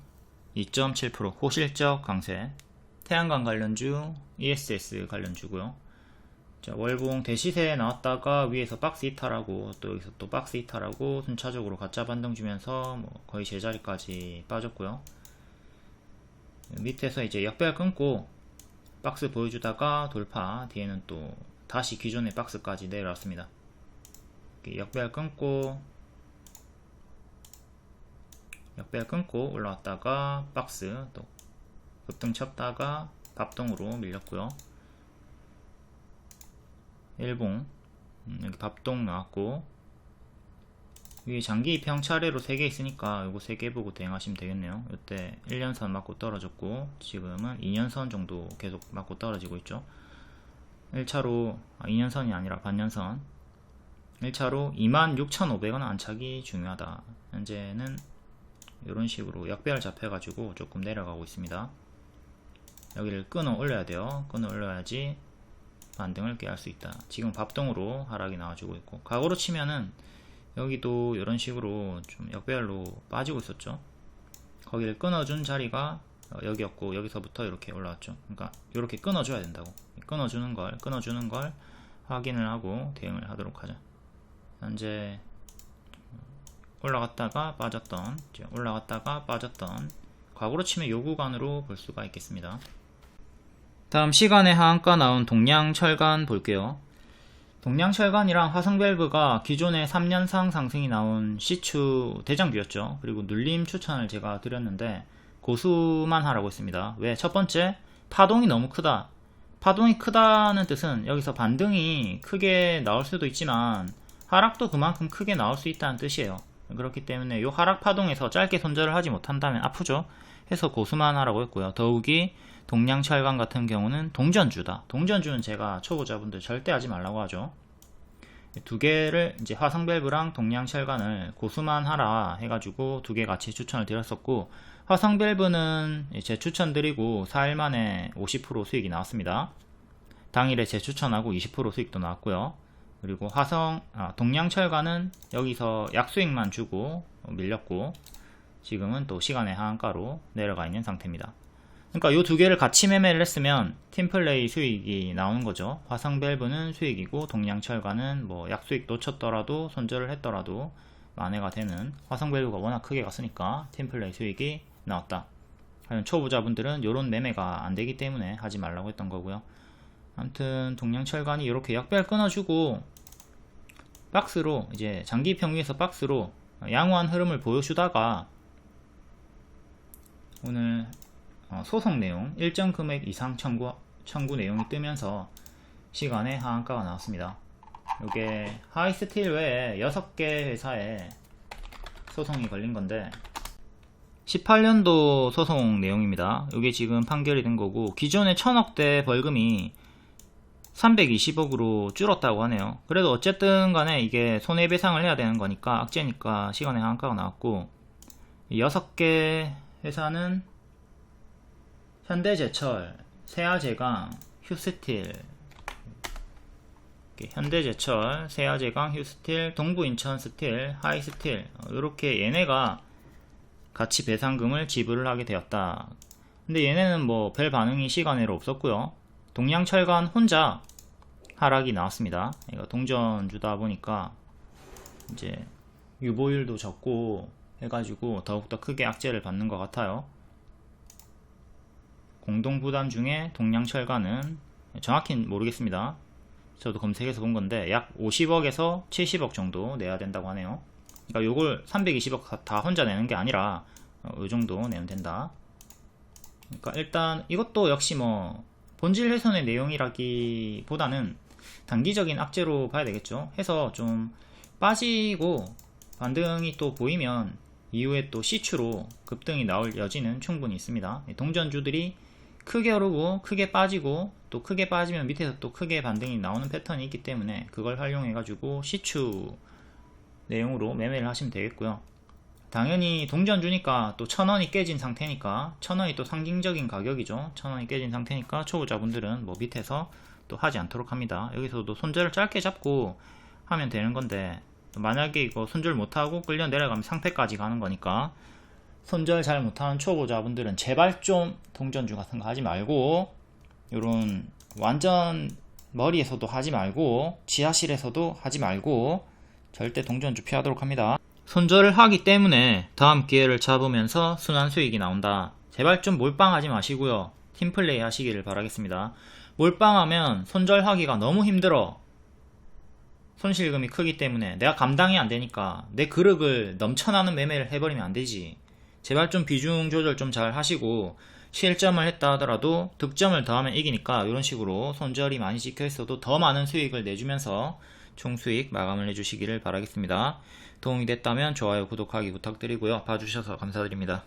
2.7% 호실적 강세. 태양광 관련주, ESS 관련주고요. 자, 월봉 대시세 나왔다가 위에서 박스 이탈하고 또 여기서 또 박스 이탈하고 순차적으로 가짜 반등 주면서 뭐 거의 제자리까지 빠졌고요. 밑에서 이제 역배열 끊고 박스 보여주다가 돌파, 뒤에는 또 다시 기존의 박스까지 내려왔습니다. 역배열 끊고 올라왔다가 박스 또 급등 쳤다가 밥동으로 밀렸고요. 일봉 여기 밥동 나왔고, 위에 장기 입형 차례로 3개 있으니까 요거 3개 보고 대응하시면 되겠네요. 이때 1년선 맞고 떨어졌고 지금은 2년선 정도 계속 맞고 떨어지고 있죠. 1차로 2년선이 아니라 반년선. 1차로 26,500원 안착이 중요하다. 현재는 이런 식으로 역배열 잡혀가지고 조금 내려가고 있습니다. 여기를 끊어 올려야 돼요. 끊어 올려야지 반등을 깨할 수 있다. 지금 밥동으로 하락이 나와주고 있고, 과거로 치면은 여기도 이런 식으로 좀 역배열로 빠지고 있었죠. 거기를 끊어준 자리가 여기였고, 여기서부터 이렇게 올라왔죠. 그러니까 이렇게 끊어줘야 된다고. 끊어주는 걸 확인을 하고 대응을 하도록 하자. 현재 올라갔다가 빠졌던 과거로 치면 요 구간으로 볼 수가 있겠습니다. 다음 시간에 하한가 나온 동양 철강 볼게요. 동량철관이랑 화성밸브가 기존에 3년상 상승이 나온 C추 대장주였죠. 그리고 눌림 추천을 제가 드렸는데 고수만 하라고 했습니다. 왜? 첫 번째, 파동이 너무 크다. 파동이 크다는 뜻은 여기서 반등이 크게 나올 수도 있지만 하락도 그만큼 크게 나올 수 있다는 뜻이에요. 그렇기 때문에 이 하락 파동에서 짧게 손절을 하지 못한다면 아프죠. 해서 고수만 하라고 했고요. 더욱이 동량철관 같은 경우는 동전주다. 동전주는 제가 초보자분들 절대 하지 말라고 하죠. 두 개를 이제 화성밸브랑 동량철관을 고수만 하라 해가지고 두 개 같이 추천을 드렸었고, 화성밸브는 제 추천드리고 4일 만에 50% 수익이 나왔습니다. 당일에 제 추천하고 20% 수익도 나왔고요. 그리고 동량철관은 여기서 약수익만 주고 밀렸고 지금은 또 시간의 하한가로 내려가 있는 상태입니다. 그러니까 이 두 개를 같이 매매를 했으면 팀플레이 수익이 나오는 거죠. 화성밸브는 수익이고 동량철관은 뭐 약수익 놓쳤더라도 손절을 했더라도 만회가 되는, 화성밸브가 워낙 크게 갔으니까 팀플레이 수익이 나왔다. 하여튼 초보자분들은 이런 매매가 안 되기 때문에 하지 말라고 했던 거고요. 아무튼 동량철관이 이렇게 약배를 끊어주고 박스로 이제 장기 평균에서 박스로 양호한 흐름을 보여주다가 오늘 소송 내용 일정 금액 이상 청구 내용이 뜨면서 시간에 하한가가 나왔습니다. 이게 하이스틸 외에 6개 회사에 소송이 걸린 건데 18년도 소송 내용입니다. 이게 지금 판결이 된 거고, 기존에 1000억대 벌금이 320억으로 줄었다고 하네요. 그래도 어쨌든 간에 이게 손해배상을 해야 되는 거니까 악재니까 시간에 하한가가 나왔고, 6개 회사는 현대제철, 세아제강, 휴스틸, 현대제철, 세아제강, 휴스틸, 동부인천스틸, 하이스틸, 이렇게 얘네가 같이 배상금을 지불을 하게 되었다. 근데 얘네는 뭐 별 반응이 시간외로 없었고요. 동량철관 혼자 하락이 나왔습니다. 이거 동전주다 보니까 이제 유보율도 적고 해가지고 더욱더 크게 악재를 받는 것 같아요. 공동부담 중에 동량철관은 정확히는 모르겠습니다. 저도 검색해서 본 건데 약 50억에서 70억 정도 내야 된다고 하네요. 그러니까 요걸 320억 다 혼자 내는 게 아니라 요 정도 내면 된다. 그러니까 일단 이것도 역시 뭐 본질 훼손의 내용이라기보다는 단기적인 악재로 봐야 되겠죠. 해서 좀 빠지고 반등이 또 보이면 이후에 또 C추로 급등이 나올 여지는 충분히 있습니다. 동전주들이 크게 오르고 크게 빠지고 또 크게 빠지면 밑에서 또 크게 반등이 나오는 패턴이 있기 때문에 그걸 활용해 가지고 C추 내용으로 매매를 하시면 되겠고요. 당연히 동전주니까 또 1000원이 깨진 상태니까, 1000원이 또 상징적인 가격이죠. 1000원이 깨진 상태니까 초보자분들은 뭐 밑에서 또 하지 않도록 합니다. 여기서도 손절을 짧게 잡고 하면 되는 건데, 만약에 이거 손절 못하고 끌려 내려가면 상패까지 가는 거니까 손절 잘 못하는 초보자분들은 제발 좀 동전주 같은 거 하지 말고, 요런 완전 머리에서도 하지 말고 지하실에서도 하지 말고 절대 동전주 피하도록 합니다. 손절을 하기 때문에 다음 기회를 잡으면서 순환 수익이 나온다. 제발 좀 몰빵하지 마시고요. 팀플레이 하시기를 바라겠습니다. 몰빵하면 손절하기가 너무 힘들어. 손실금이 크기 때문에 내가 감당이 안 되니까 내 그릇을 넘쳐나는 매매를 해버리면 안 되지. 제발 좀 비중 조절 좀 잘 하시고, 실점을 했다 하더라도 득점을 더하면 이기니까 이런 식으로 손절이 많이 찍혀 있어도 더 많은 수익을 내주면서 총수익 마감을 해주시기를 바라겠습니다. 도움이 됐다면 좋아요, 구독하기 부탁드리고요. 봐주셔서 감사드립니다.